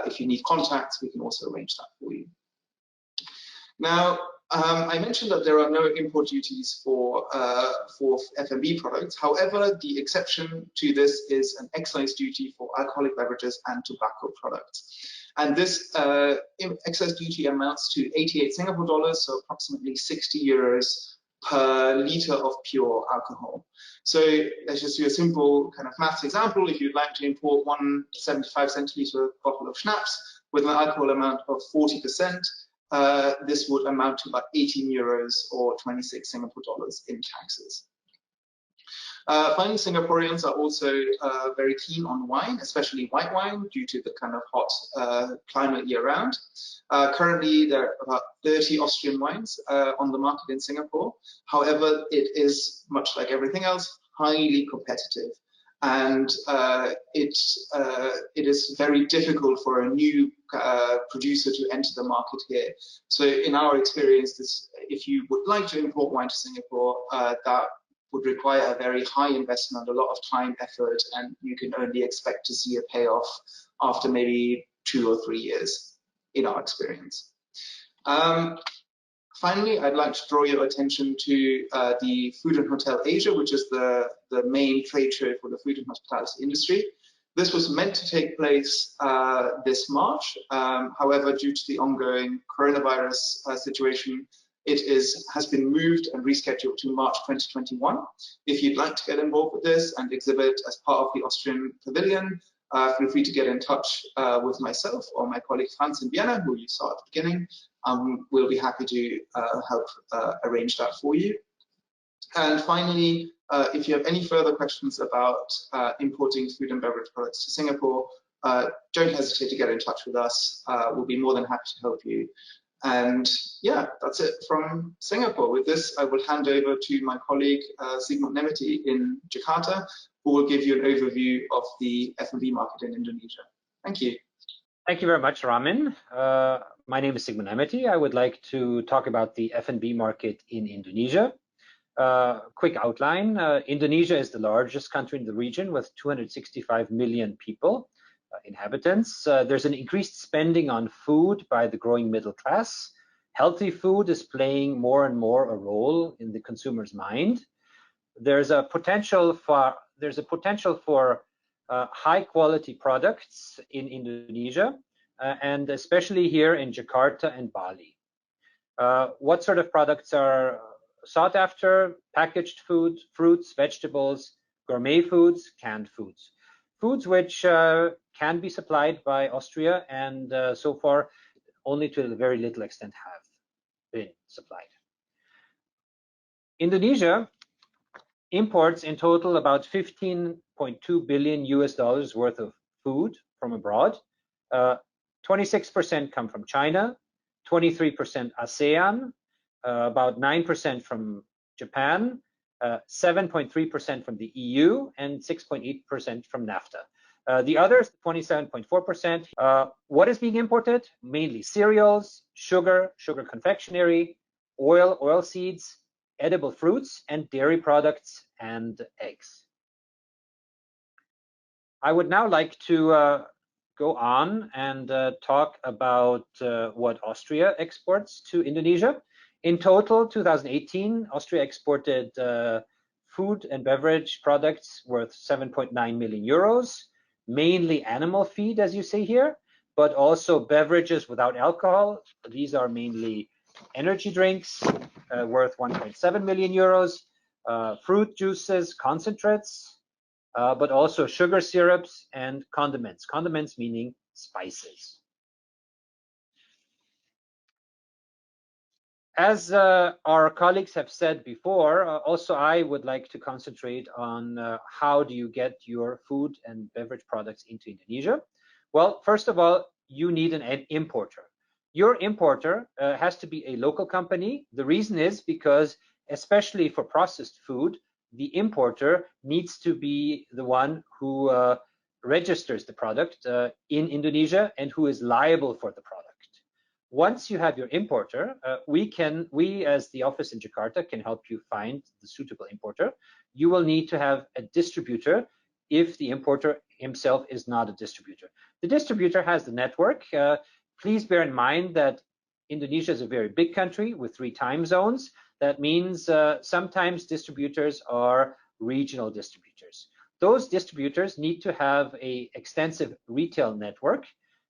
Speaker 5: if you need contacts, we can also arrange that for you. Now, I mentioned that there are no import duties for F&B products. However, the exception to this is an excise duty for alcoholic beverages and tobacco products. And this excise duty amounts to 88 Singapore dollars, so approximately 60 euros per litre of pure alcohol. So let's just do a simple kind of maths example. If you'd like to import 175 centilitre bottle of schnapps with an alcohol amount of 40%, this would amount to about 18 euros or 26 Singapore dollars in taxes. Finally, Singaporeans are also very keen on wine, especially white wine, due to the kind of hot climate year-round. Currently, there are about 30 Austrian wines on the market in Singapore. However, it is, much like everything else, highly competitive. And it is very difficult for a new producer to enter the market here. So in our experience, if you would like to import wine to Singapore, that would require a very high investment, a lot of time, effort, and you can only expect to see a payoff after maybe 2 or 3 years, in our experience. Finally, I'd like to draw your attention to the Food and Hotel Asia, which is the main trade show for the food and hospitality industry. This was meant to take place this March. However, due to the ongoing coronavirus situation, it has been moved and rescheduled to March 2021. If you'd like to get involved with this and exhibit as part of the Austrian Pavilion, feel free to get in touch with myself or my colleague Franz in Vienna, who you saw at the beginning. We'll be happy to help arrange that for you. And finally, if you have any further questions about importing food and beverage products to Singapore, don't hesitate to get in touch with us. We'll be more than happy to help you. And yeah, that's it from Singapore. With this, I will hand over to my colleague Sigmund Nemeti in Jakarta, who will give you an overview of the F&B market in Indonesia. Thank you.
Speaker 6: Thank you very much, Rahmen. My name is Sigmund Nemeti. I would like to talk about the F&B market in Indonesia. Quick outline. Indonesia is the largest country in the region with 265 million people, inhabitants. There's an increased spending on food by the growing middle class. Healthy food is playing more and more a role in the consumer's mind. There's a potential for high quality products in Indonesia, and especially here in Jakarta and Bali. What sort of products are sought after? Packaged food, fruits, vegetables, gourmet foods, canned foods. Foods which can be supplied by Austria and so far only to a very little extent have been supplied. Indonesia imports in total about $15.2 billion worth of food from abroad. 26% come from China, 23% ASEAN, about 9% from Japan, 7.3% from the EU, and 6.8% from NAFTA. The others, 27.4%. What is being imported? Mainly cereals, sugar confectionery, oil seeds, edible fruits, and dairy products and eggs. I would now like to go on and talk about what Austria exports to Indonesia. In total, 2018, Austria exported food and beverage products worth 7.9 million euros, mainly animal feed, as you see here, but also beverages without alcohol. These are mainly energy drinks worth 1.7 million euros, fruit juices, concentrates, but also sugar syrups and condiments. Condiments meaning spices. As our colleagues have said before, also I would like to concentrate on how do you get your food and beverage products into Indonesia. Well, first of all, you need an importer. Your importer has to be a local company. The reason is because, especially for processed food, the importer needs to be the one who registers the product in Indonesia and who is liable for the product. Once you have your importer, we as the office in Jakarta can help you find the suitable importer. You will need to have a distributor if the importer himself is not a distributor. The distributor has the network. Please bear in mind that Indonesia is a very big country with 3 time zones. That means sometimes distributors are regional distributors. Those distributors need to have an extensive retail network.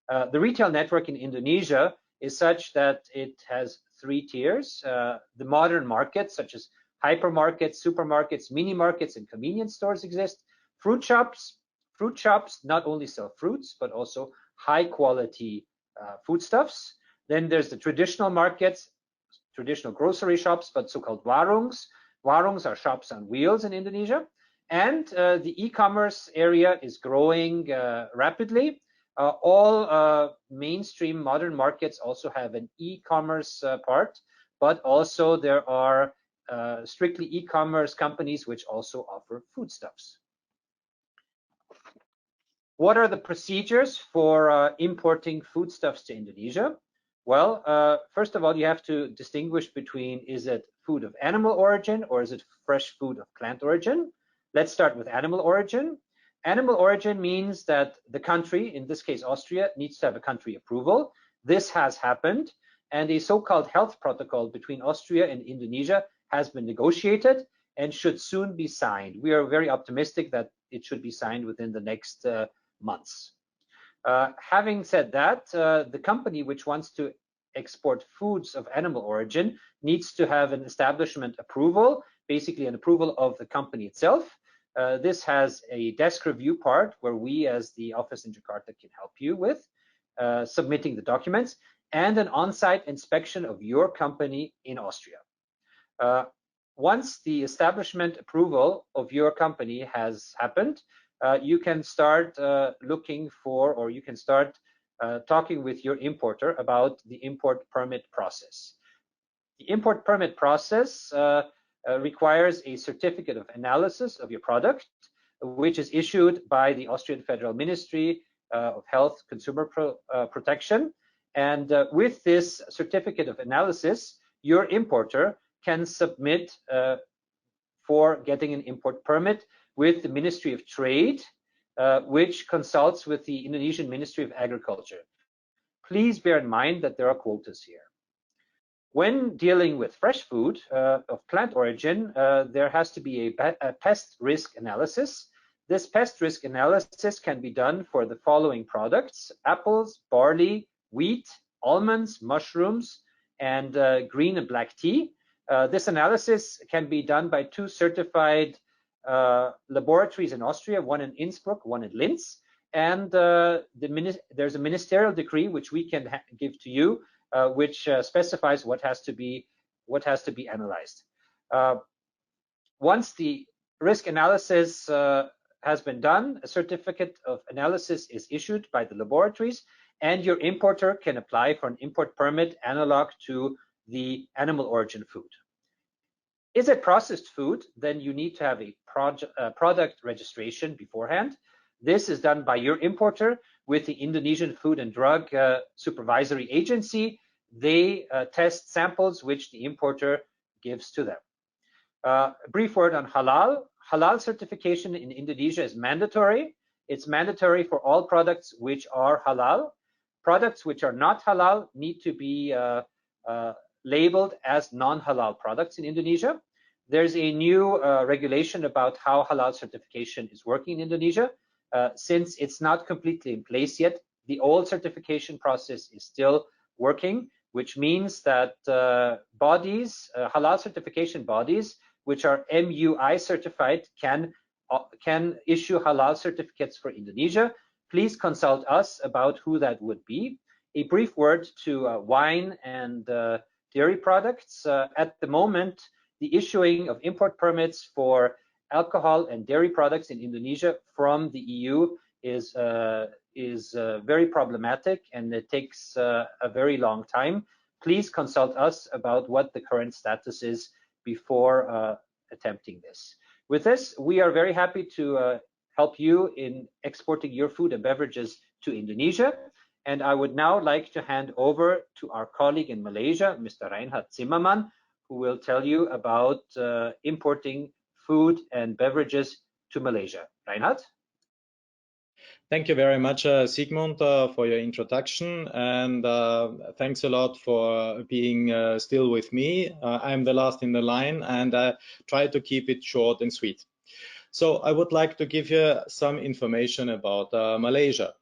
Speaker 6: The retail network in Indonesia is such that it has 3 tiers. The modern markets, such as hypermarkets, supermarkets, mini markets, and convenience stores exist. Fruit shops not only sell fruits, but also high quality foodstuffs. Then there's the traditional markets, traditional grocery shops, but so-called warungs. Warungs are shops on wheels in Indonesia. And the e-commerce area is growing rapidly. All mainstream modern markets also have an e-commerce part, but also there are strictly e-commerce companies which also offer foodstuffs. What are the procedures for importing foodstuffs to Indonesia? Well, first of all, you have to distinguish between, is it food of animal origin or is it fresh food of plant origin? Let's start with animal origin. Animal origin means that the country, in this case Austria, needs to have a country approval. This has happened, and a so-called health protocol between Austria and Indonesia has been negotiated and should soon be signed. We are very optimistic that it should be signed within the next months. Having said that, the company which wants to export foods of animal origin needs to have an establishment approval, basically an approval of the company itself. This has a desk review part where we as the office in Jakarta can help you with submitting the documents, and an on-site inspection of your company in Austria. Once the establishment approval of your company has happened, you can start looking for, or you can start talking with your importer about the import permit process. The import permit process requires a certificate of analysis of your product, which is issued by the Austrian Federal Ministry of Health, Consumer Protection. And with this certificate of analysis, your importer can submit for getting an import permit with the Ministry of Trade, which consults with the Indonesian Ministry of Agriculture. Please bear in mind that there are quotas here. When dealing with fresh food of plant origin, there has to be a pest risk analysis. This pest risk analysis can be done for the following products: apples, barley, wheat, almonds, mushrooms, and green and black tea. This analysis can be done by 2 certified laboratories in Austria, one in Innsbruck, one in Linz. And there's a ministerial decree which we can give to you, which specifies what has to be analyzed. Once the risk analysis has been done, a certificate of analysis is issued by the laboratories, and your importer can apply for an import permit analog to the animal origin food. Is it processed food? Then you need to have a product registration beforehand. This is done by your importer with the Indonesian Food and Drug Supervisory Agency. They test samples which the importer gives to them. A brief word on halal. Halal certification in Indonesia is mandatory. It's mandatory for all products which are halal. Products which are not halal need to be labeled as non-halal products in Indonesia. There's a new regulation about how halal certification is working in Indonesia. Since it's not completely in place yet, the old certification process is still working, which means that halal certification bodies, which are MUI certified, can issue halal certificates for Indonesia, please consult us about who that would be. A brief word to wine and dairy products. At the moment, the issuing of import permits for alcohol and dairy products in Indonesia from the EU is very problematic, and it takes a very long time. Please consult us about what the current status is before attempting this. With this, we are very happy to help you in exporting your food and beverages to Indonesia. And I would now like to hand over to our colleague in Malaysia, Mr. Reinhard Zimmermann, who will tell you about importing food and beverages to Malaysia. Reinhard?
Speaker 7: Thank you very much, Sigmund, for your introduction, and thanks a lot for being still with me. I'm the last in the line, and I try to keep it short and sweet. So I would like to give you some information about Malaysia.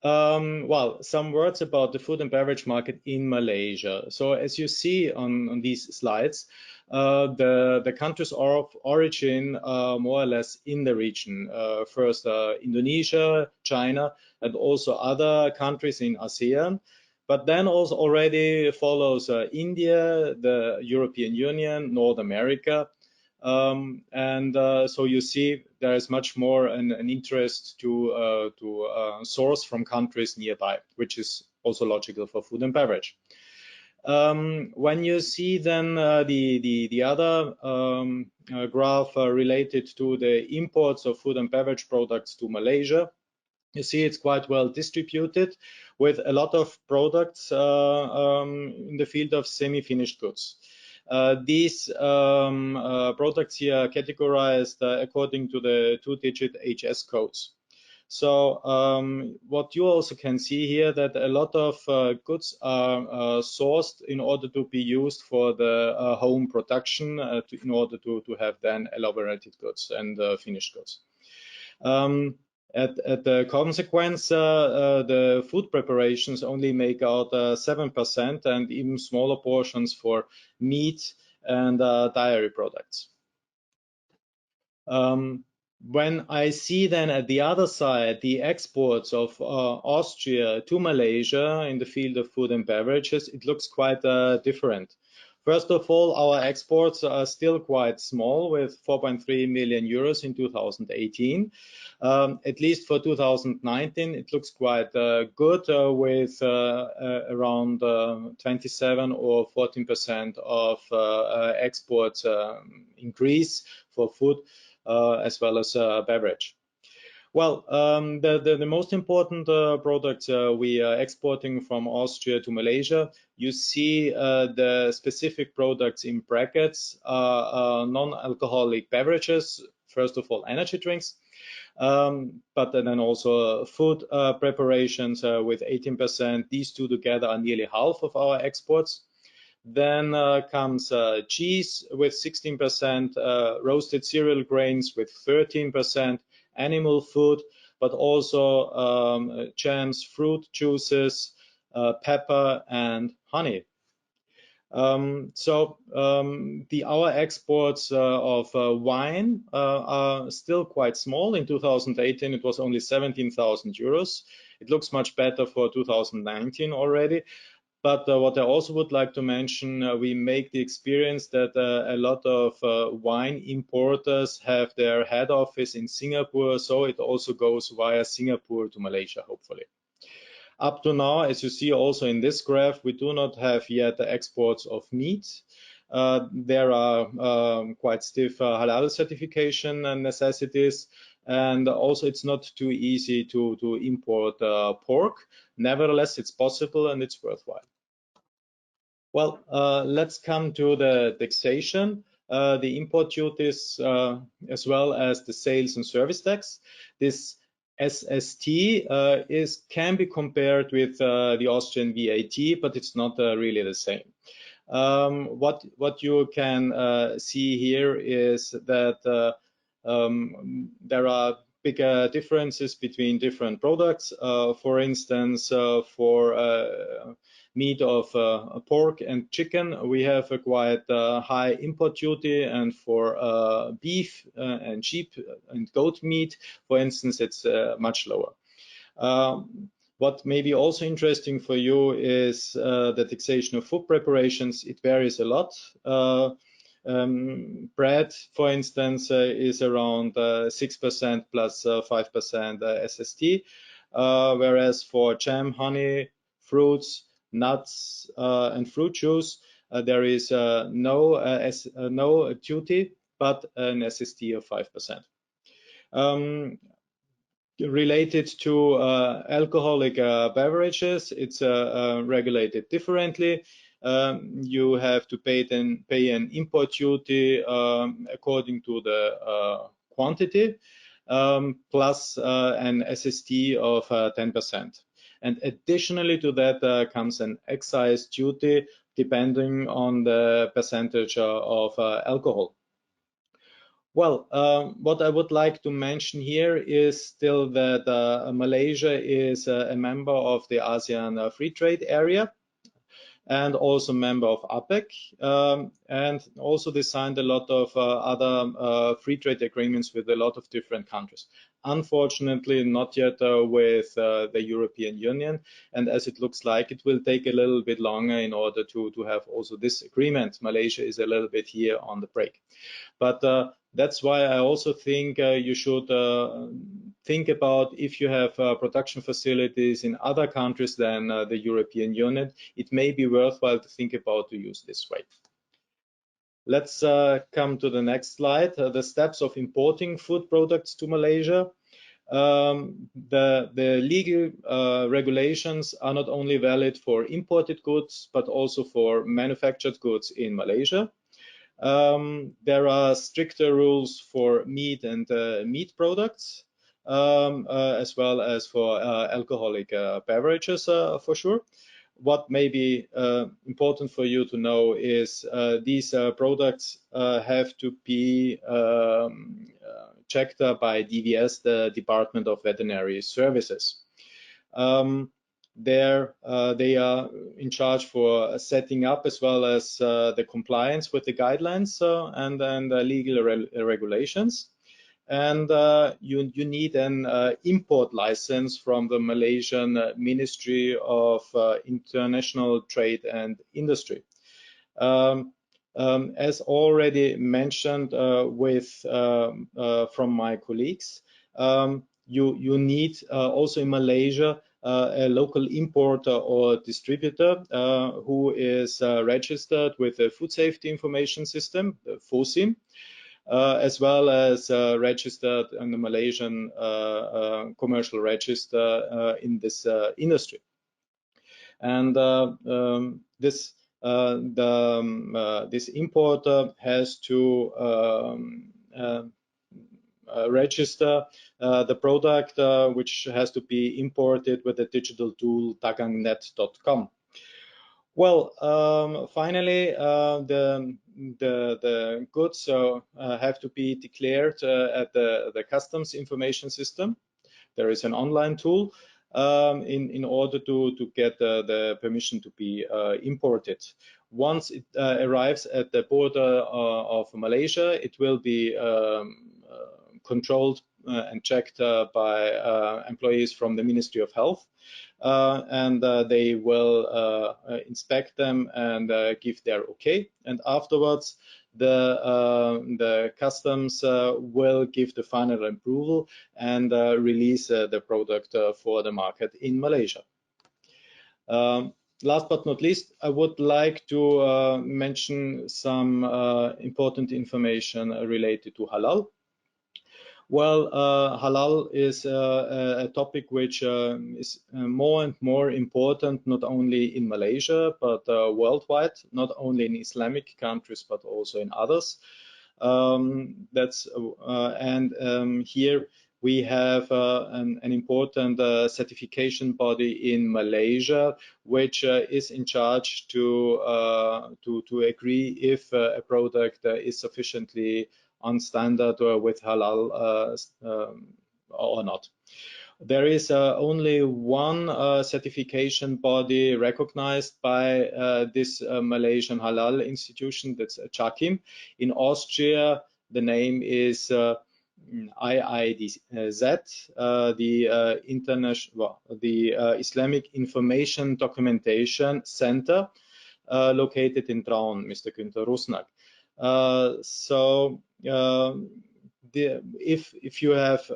Speaker 7: Well, some words about the food and beverage market in Malaysia. So as you see on these slides, the countries of origin more or less in the region. First, Indonesia, China, and also other countries in ASEAN. But then also already follows India, the European Union, North America. So you see there is much more an interest to source from countries nearby, which is also logical for food and beverage. When you see then the other graph related to the imports of food and beverage products to Malaysia, you see it's quite well distributed with a lot of products in the field of semi-finished goods. These products here are categorized according to the 2-digit HS codes. So what you also can see here that a lot of goods are sourced in order to be used for the home production in order to have then elaborated goods and finished goods. At the consequence, the food preparations only make out 7% and even smaller portions for meat and dairy products. When I see then at the other side the exports of Austria to Malaysia in the field of food and beverages, it looks quite different. First of all, our exports are still quite small with 4.3 million euros in 2018. At least for 2019, it looks quite good with around 27 or 14% of exports increase for food as well as beverage. Well, the most important products we are exporting from Austria to Malaysia, you see the specific products in brackets, non-alcoholic beverages, first of all energy drinks, but then also food preparations with 18%. These two together are nearly half of our exports. Then comes cheese with 16%, roasted cereal grains with 13%, animal food, but also jams, fruit juices, pepper, and honey. Our exports of wine are still quite small. In 2018, it was only 17,000 euros. It looks much better for 2019 already. But what I also would like to mention, we make the experience that a lot of wine importers have their head office in Singapore, so it also goes via Singapore to Malaysia, hopefully. Up to now, as you see also in this graph, we do not have yet the exports of meat. There are quite stiff halal certification necessities, and also it's not too easy to import pork. Nevertheless, it's possible and it's worthwhile. Well, let's come to the taxation, the import duties, as well as the sales and service tax. This SST can be compared with the Austrian VAT, but it's not really the same. What you can see here is that there are bigger differences between different products. For instance, for meat of pork and chicken, we have a quite high import duty, and for beef and sheep and goat meat, for instance, it's much lower. What may be also interesting for you is the taxation of food preparations. It varies a lot. Bread, for instance, is around 6% plus 5% SST, whereas for jam, honey, fruits, nuts, and fruit juice, there is no duty, but an SST of 5%. Related to alcoholic beverages, it's regulated differently. You have to pay an import duty according to the quantity, plus an SST of 10%. And additionally to that comes an excise duty depending on the percentage of alcohol. Well, what I would like to mention here is still that Malaysia is a member of the ASEAN Free Trade Area and also member of APEC, and also they signed a lot of other free trade agreements with a lot of different countries. Unfortunately, not yet with the European Union, and as it looks like, it will take a little bit longer in order to have also this agreement. Malaysia is a little bit here on the break. But that's why I also think you should think about, if you have production facilities in other countries than the European Union, it may be worthwhile to think about to use this way. Let's come to the next slide, the steps of importing food products to Malaysia. The legal regulations are not only valid for imported goods, but also for manufactured goods in Malaysia. There are stricter rules for meat and meat products, as well as for alcoholic beverages, for sure. What may be important for you to know is these products have to be checked by DVS, the Department of Veterinary Services. There they are in charge for setting up as well as the compliance with the guidelines and the legal regulations. And you need an import license from the Malaysian Ministry of International Trade and Industry. As already mentioned from my colleagues, you need also in Malaysia a local importer or distributor who is registered with the Food Safety Information System, the FOSIM, as well as registered in the Malaysian commercial register in this industry. And this importer has to register the product which has to be imported with the digital tool dagangnet.com. Well, finally, the goods have to be declared at the customs information system. There is an online tool in order to get the permission to be imported. Once it arrives at the border of Malaysia, it will be controlled and checked by employees from the Ministry of Health, and they will inspect them and give their okay. And afterwards, the customs will give the final approval and release the product for the market in Malaysia. Last but not least, I would like to mention some important information related to halal. Well, halal is a topic which is more and more important, not only in Malaysia, but worldwide, not only in Islamic countries, but also in others. Here we have an important certification body in Malaysia, which is in charge to agree if a product is sufficiently on standard with halal or not. There is only one certification body recognized by this Malaysian halal institution, that's JAKIM. In Austria, the name is IIDZ, the Islamic Information Documentation Center, located in Traun, Mr. Günther Rusnak. If you have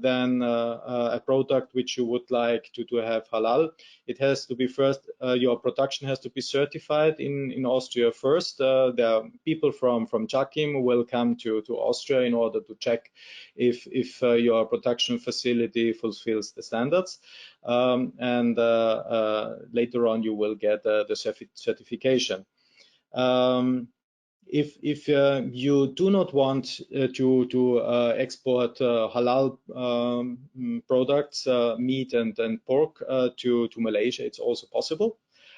Speaker 7: then a product which you would like to have halal, it has to be first, your production has to be certified in Austria first. There are people from JAKIM who will come to Austria in order to check if your production facility fulfills the standards. And later on you will get the certification. If you do not want to export halal products, meat and pork to Malaysia, it's also possible.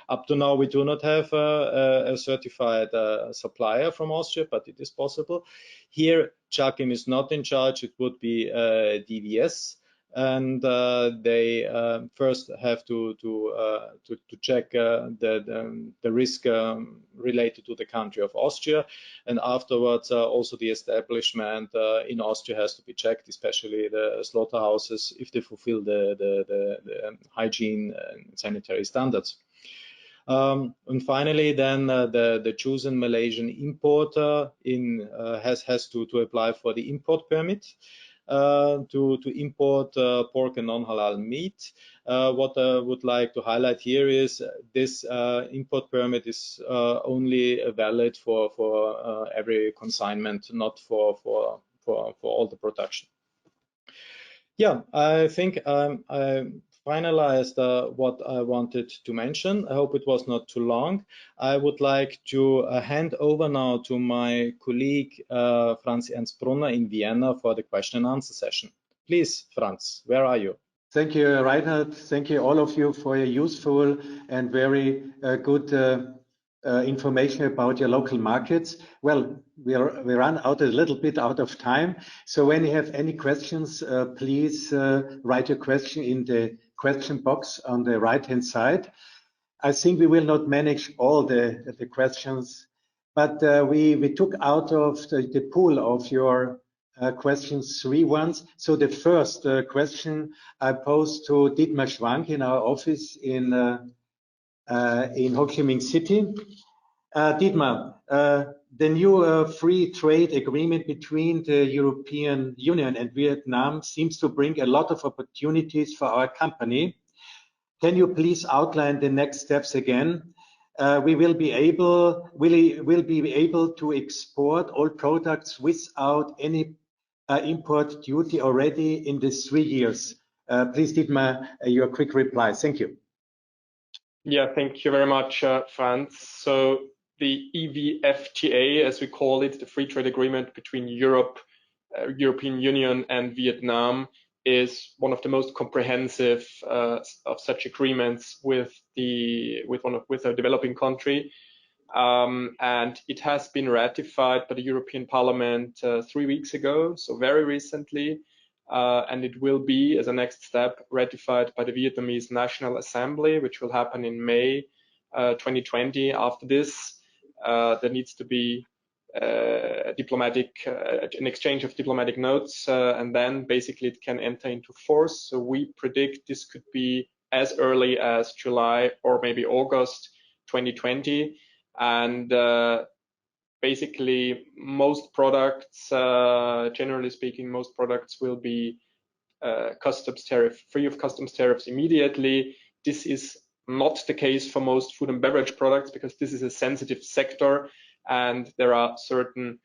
Speaker 7: Up to now, we do not have a certified supplier from Austria, but it is possible. Here, JAKIM is not in charge. It would be DVS. And they first have to check the risk related to the country of Austria, and afterwards also the establishment in Austria has to be checked, especially the slaughterhouses, if they fulfill the hygiene and sanitary standards. And finally, then the chosen Malaysian importer has to apply for the import permit. To import pork and non-halal meat. What I would like to highlight here is this import permit is only valid for every consignment, not for all the production. Yeah, I think I finalized what I wanted to mention. I hope it was not too long. I would like to hand over now to my colleague Franz Ernst Brunner in Vienna for the question and answer session. Please, Franz, where are you?
Speaker 1: Thank you, Reinhard. Thank you all of you for your useful and very good information about your local markets. Well, we run out a little bit out of time. So when you have any questions, please write your question in the question box on the right-hand side. I think we will not manage all the questions, but we took out of the pool of your questions 3 ones. So the first question I posed to Dietmar Schwank in our office in Ho Chi Minh City. Dietmar, the new free trade agreement between the European Union and Vietnam seems to bring a lot of opportunities for our company. Can you please outline the next steps again? We will be able to export all products without any import duty already in these 3 years. Please, Dietmar, your quick reply. Thank you.
Speaker 3: Yeah, thank you very much, Franz. So the EVFTA, as we call it, the free trade agreement between European Union and Vietnam, is one of the most comprehensive of such agreements with a developing country, and it has been ratified by the European Parliament 3 weeks ago, so very recently, and it will be, as a next step, ratified by the Vietnamese National Assembly, which will happen in May 2020. After this, there needs to be an exchange of diplomatic notes, and then basically it can enter into force. So we predict this could be as early as July or maybe August 2020, and basically most products, generally speaking, most products will be free of customs tariffs immediately. This is not the case for most food and beverage products, because this is a sensitive sector and there are certain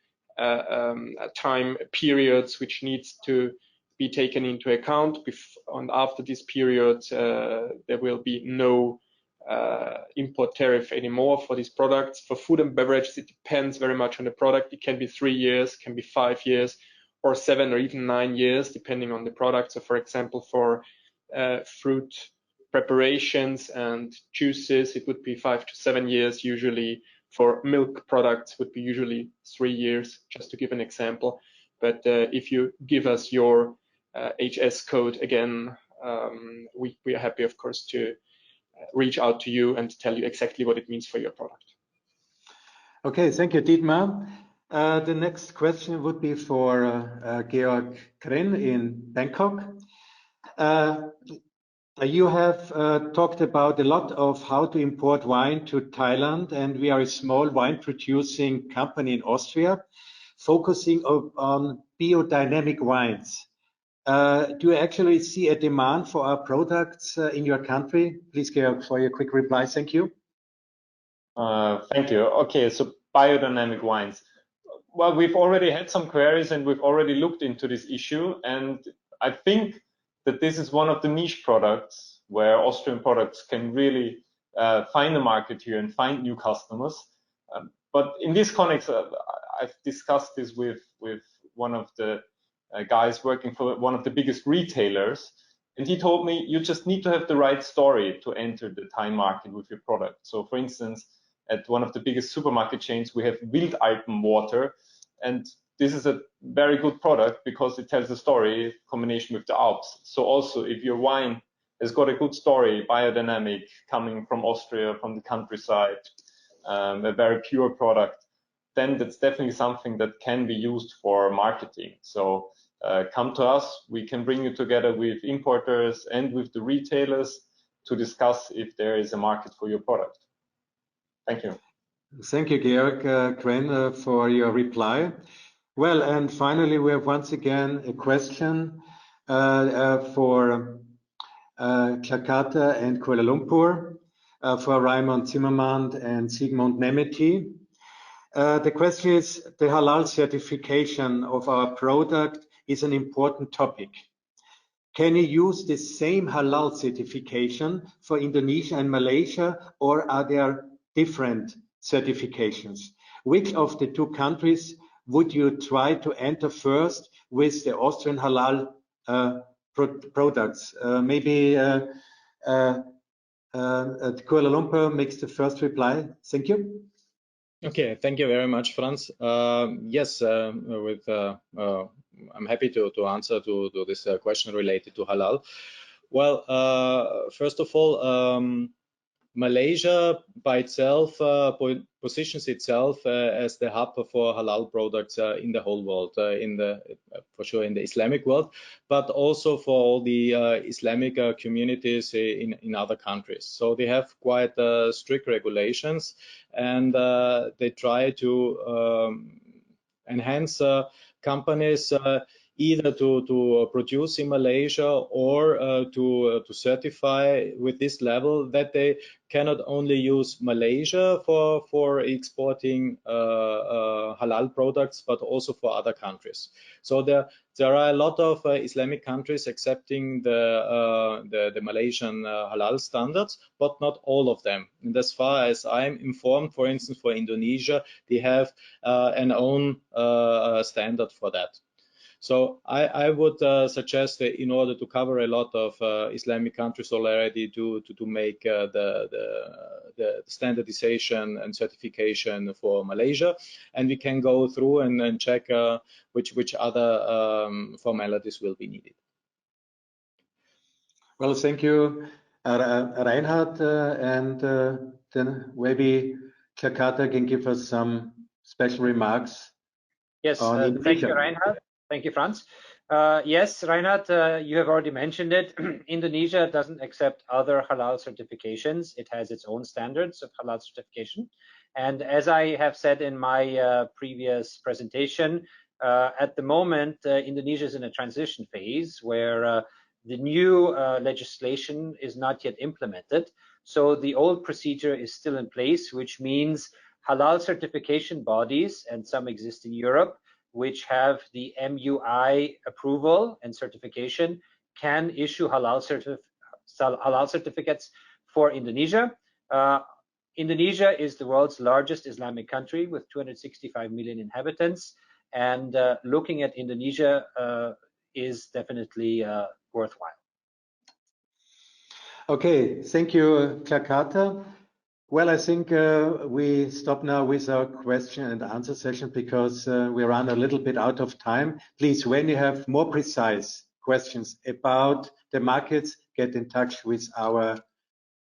Speaker 3: time periods which needs to be taken into account. And after this period, there will be no import tariff anymore for these products. For food and beverage, it depends very much on the product. It can be 3 years, can be 5 years, or 7 or even 9 years, depending on the product. So for example, for fruit preparations and juices, it would be 5 to 7 years usually. For milk products would be usually 3 years, just to give an example. But if you give us your HS code again, we are happy, of course, to reach out to you and tell you exactly what it means for your product.
Speaker 1: Okay, thank you, Dietmar. The next question would be for Georg Krenn in Bangkok. You have talked about a lot of how to import wine to Thailand, and we are a small wine producing company in Austria, focusing on biodynamic wines. Do you actually see a demand for our products in your country? Please, Georg, for your quick reply. Thank you.
Speaker 2: Thank you. Okay, so biodynamic wines. Well, we've already had some queries and we've already looked into this issue, and I think that this is one of the niche products where Austrian products can really find a market here and find new customers. But in this context, I've discussed this with one of the guys working for one of the biggest retailers, and he told me you just need to have the right story to enter the Thai market with your product. So for instance, at one of the biggest supermarket chains, we have Wildalpen water, and this is a very good product because it tells a story in combination with the Alps. So also, if your wine has got a good story, biodynamic, coming from Austria, from the countryside, a very pure product, then that's definitely something that can be used for marketing. So come to us, we can bring you together with importers and with the retailers to discuss if there is a market for your product. Thank you.
Speaker 1: Thank you, Georg Krenn, for your reply. Well, and finally, we have once again a question for Jakarta and Kuala Lumpur, for Raimund Zimmermann and Sigmund Nemeti. The question is, the halal certification of our product is an important topic. Can you use the same halal certification for Indonesia and Malaysia, or are there different certifications? Which of the two countries would you try to enter first with the Austrian halal products? Maybe Kuala Lumpur makes the first reply. Thank you.
Speaker 7: Okay, thank you very much, Franz. Yes, I'm happy to answer to this question related to halal. Well, first of all, Malaysia by itself positions itself as the hub for halal products in the whole world, for sure in the Islamic world, but also for all the Islamic communities in other countries. So they have quite strict regulations, and they try to enhance companies either to produce in Malaysia or to certify with this level that they cannot only use Malaysia for exporting halal products, but also for other countries. So there are a lot of Islamic countries accepting the Malaysian halal standards, but not all of them. And as far as I'm informed, for instance, for Indonesia, they have an own standard for that. So I would suggest that in order to cover a lot of Islamic countries already to make the standardization and certification for Malaysia, and we can go through and check which other formalities will be needed.
Speaker 1: Well, thank you, Reinhard, and then maybe Jakarta can give us some special remarks.
Speaker 6: Yes, thank you, Reinhard. Thank you, Franz. Yes, Reinhard, you have already mentioned it. Indonesia doesn't accept other halal certifications. It has its own standards of halal certification. And as I have said in my previous presentation, at the moment, Indonesia is in a transition phase where the new legislation is not yet implemented. So the old procedure is still in place, which means halal certification bodies, and some exist in Europe, which have the MUI approval and certification, can issue halal certificates for Indonesia. Indonesia is the world's largest Islamic country with 265 million inhabitants, and looking at Indonesia is definitely worthwhile.
Speaker 1: Okay, thank you, Jakarta. Well, I think we stop now with our question and answer session because we run a little bit out of time. Please, when you have more precise questions about the markets, get in touch with our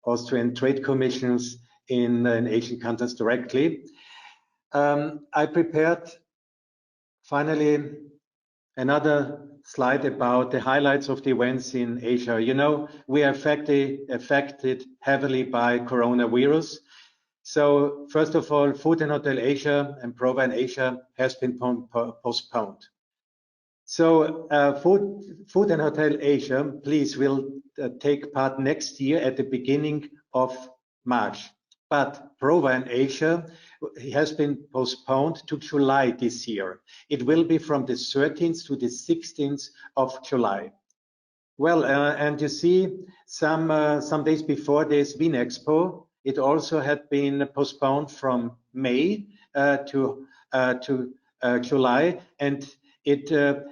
Speaker 1: Austrian trade commissions in Asian countries directly. I prepared finally another slide about the highlights of the events in Asia. You know, we are affected heavily by coronavirus. So first of all, Food and Hotel Asia and Provine Asia has been postponed. So Food and Hotel Asia, please, will take part next year at the beginning of March. But Provine Asia has been postponed to July this year. It will be from the 13th to the 16th of July. Well, and you see, some days before this Beim Expo, it also had been postponed from May to July, and it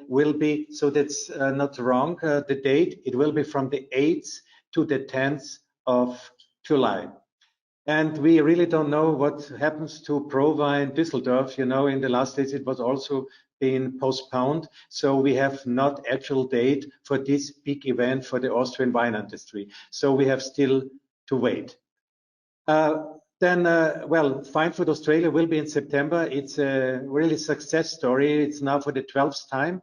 Speaker 1: will be, so that's not wrong, the date, it will be from the 8th to the 10th of July. And we really don't know what happens to Provine Düsseldorf. You know, in the last days it was also been postponed. So we have not actual date for this big event for the Austrian wine industry. So we have still to wait. Well, Fine Food Australia will be in September. It's a really success story. It's now for the 12th time.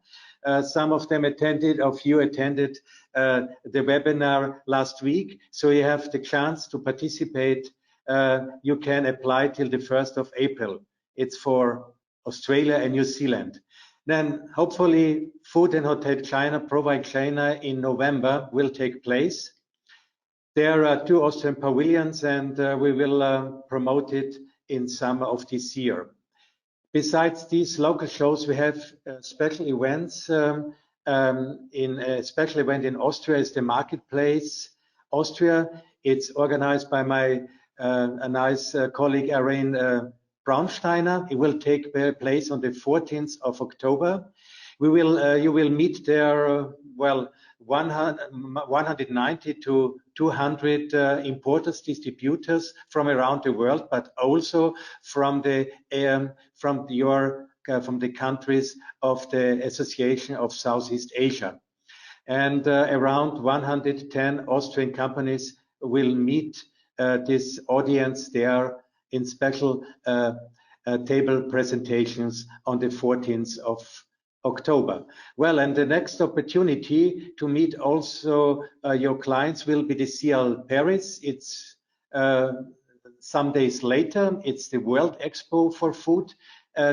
Speaker 1: Some of them attended, you attended the webinar last week. So you have the chance to participate. You can apply till the 1st of April. It's for Australia and New Zealand. Then hopefully Food and Hotel China, Provine China in November will take place. There are 2 Austrian pavilions and we will promote it in summer of this year. Besides these local shows, we have special events. In a special event in Austria is the Marketplace Austria. It's organized by my a nice colleague, Erin Braunsteiner. It will take place on the 14th of October. You will meet there, well, 190 to 200 importers, distributors from around the world, but also from the countries of the Association of Southeast Asia. And around 110 Austrian companies will meet this audience there in special table presentations on the 14th of October. Well, and the next opportunity to meet also your clients will be the CL Paris. It's some days later. It's the World Expo for Food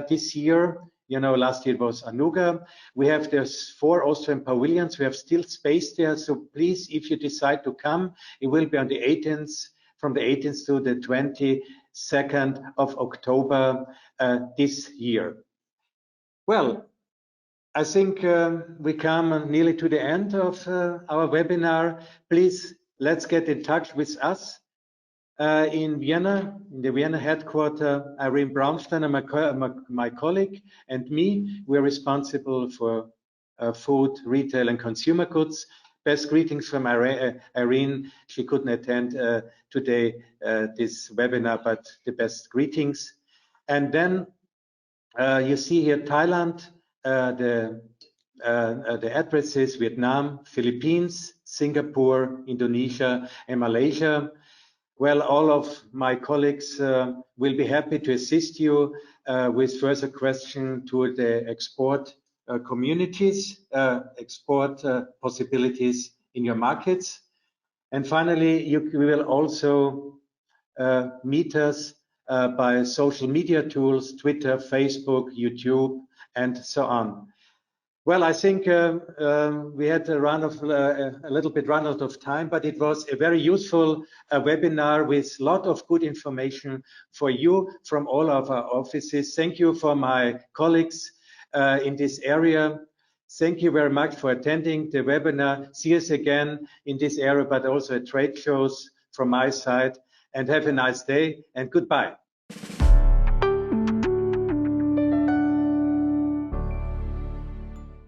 Speaker 1: this year. You know, last year it was Anuga. We have there's 4 Austrian pavilions. We have still space there. So please, if you decide to come, it will be on the 18th, from the 18th to the 22nd of October this year. Well, I think we come nearly to the end of our webinar. Please, let's get in touch with us in Vienna, in the Vienna headquarters. Erin Braunsteiner, my colleague, and me, we're responsible for food, retail, and consumer goods. Best greetings from Erin. She couldn't attend today this webinar, but the best greetings. And then you see here Thailand. The addresses: Vietnam, Philippines, Singapore, Indonesia, and Malaysia. Well, all of my colleagues will be happy to assist you with further questions to the export communities, export possibilities in your markets. And finally, we will also meet us by social media tools, Twitter, Facebook, YouTube, and so on. Well, I think we had a little bit run out of time, but it was a very useful webinar with a lot of good information for you from all of our offices. Thank you for my colleagues in this area. Thank you very much for attending the webinar. See us again in this area, but also at trade shows from my side. And have a nice day and goodbye.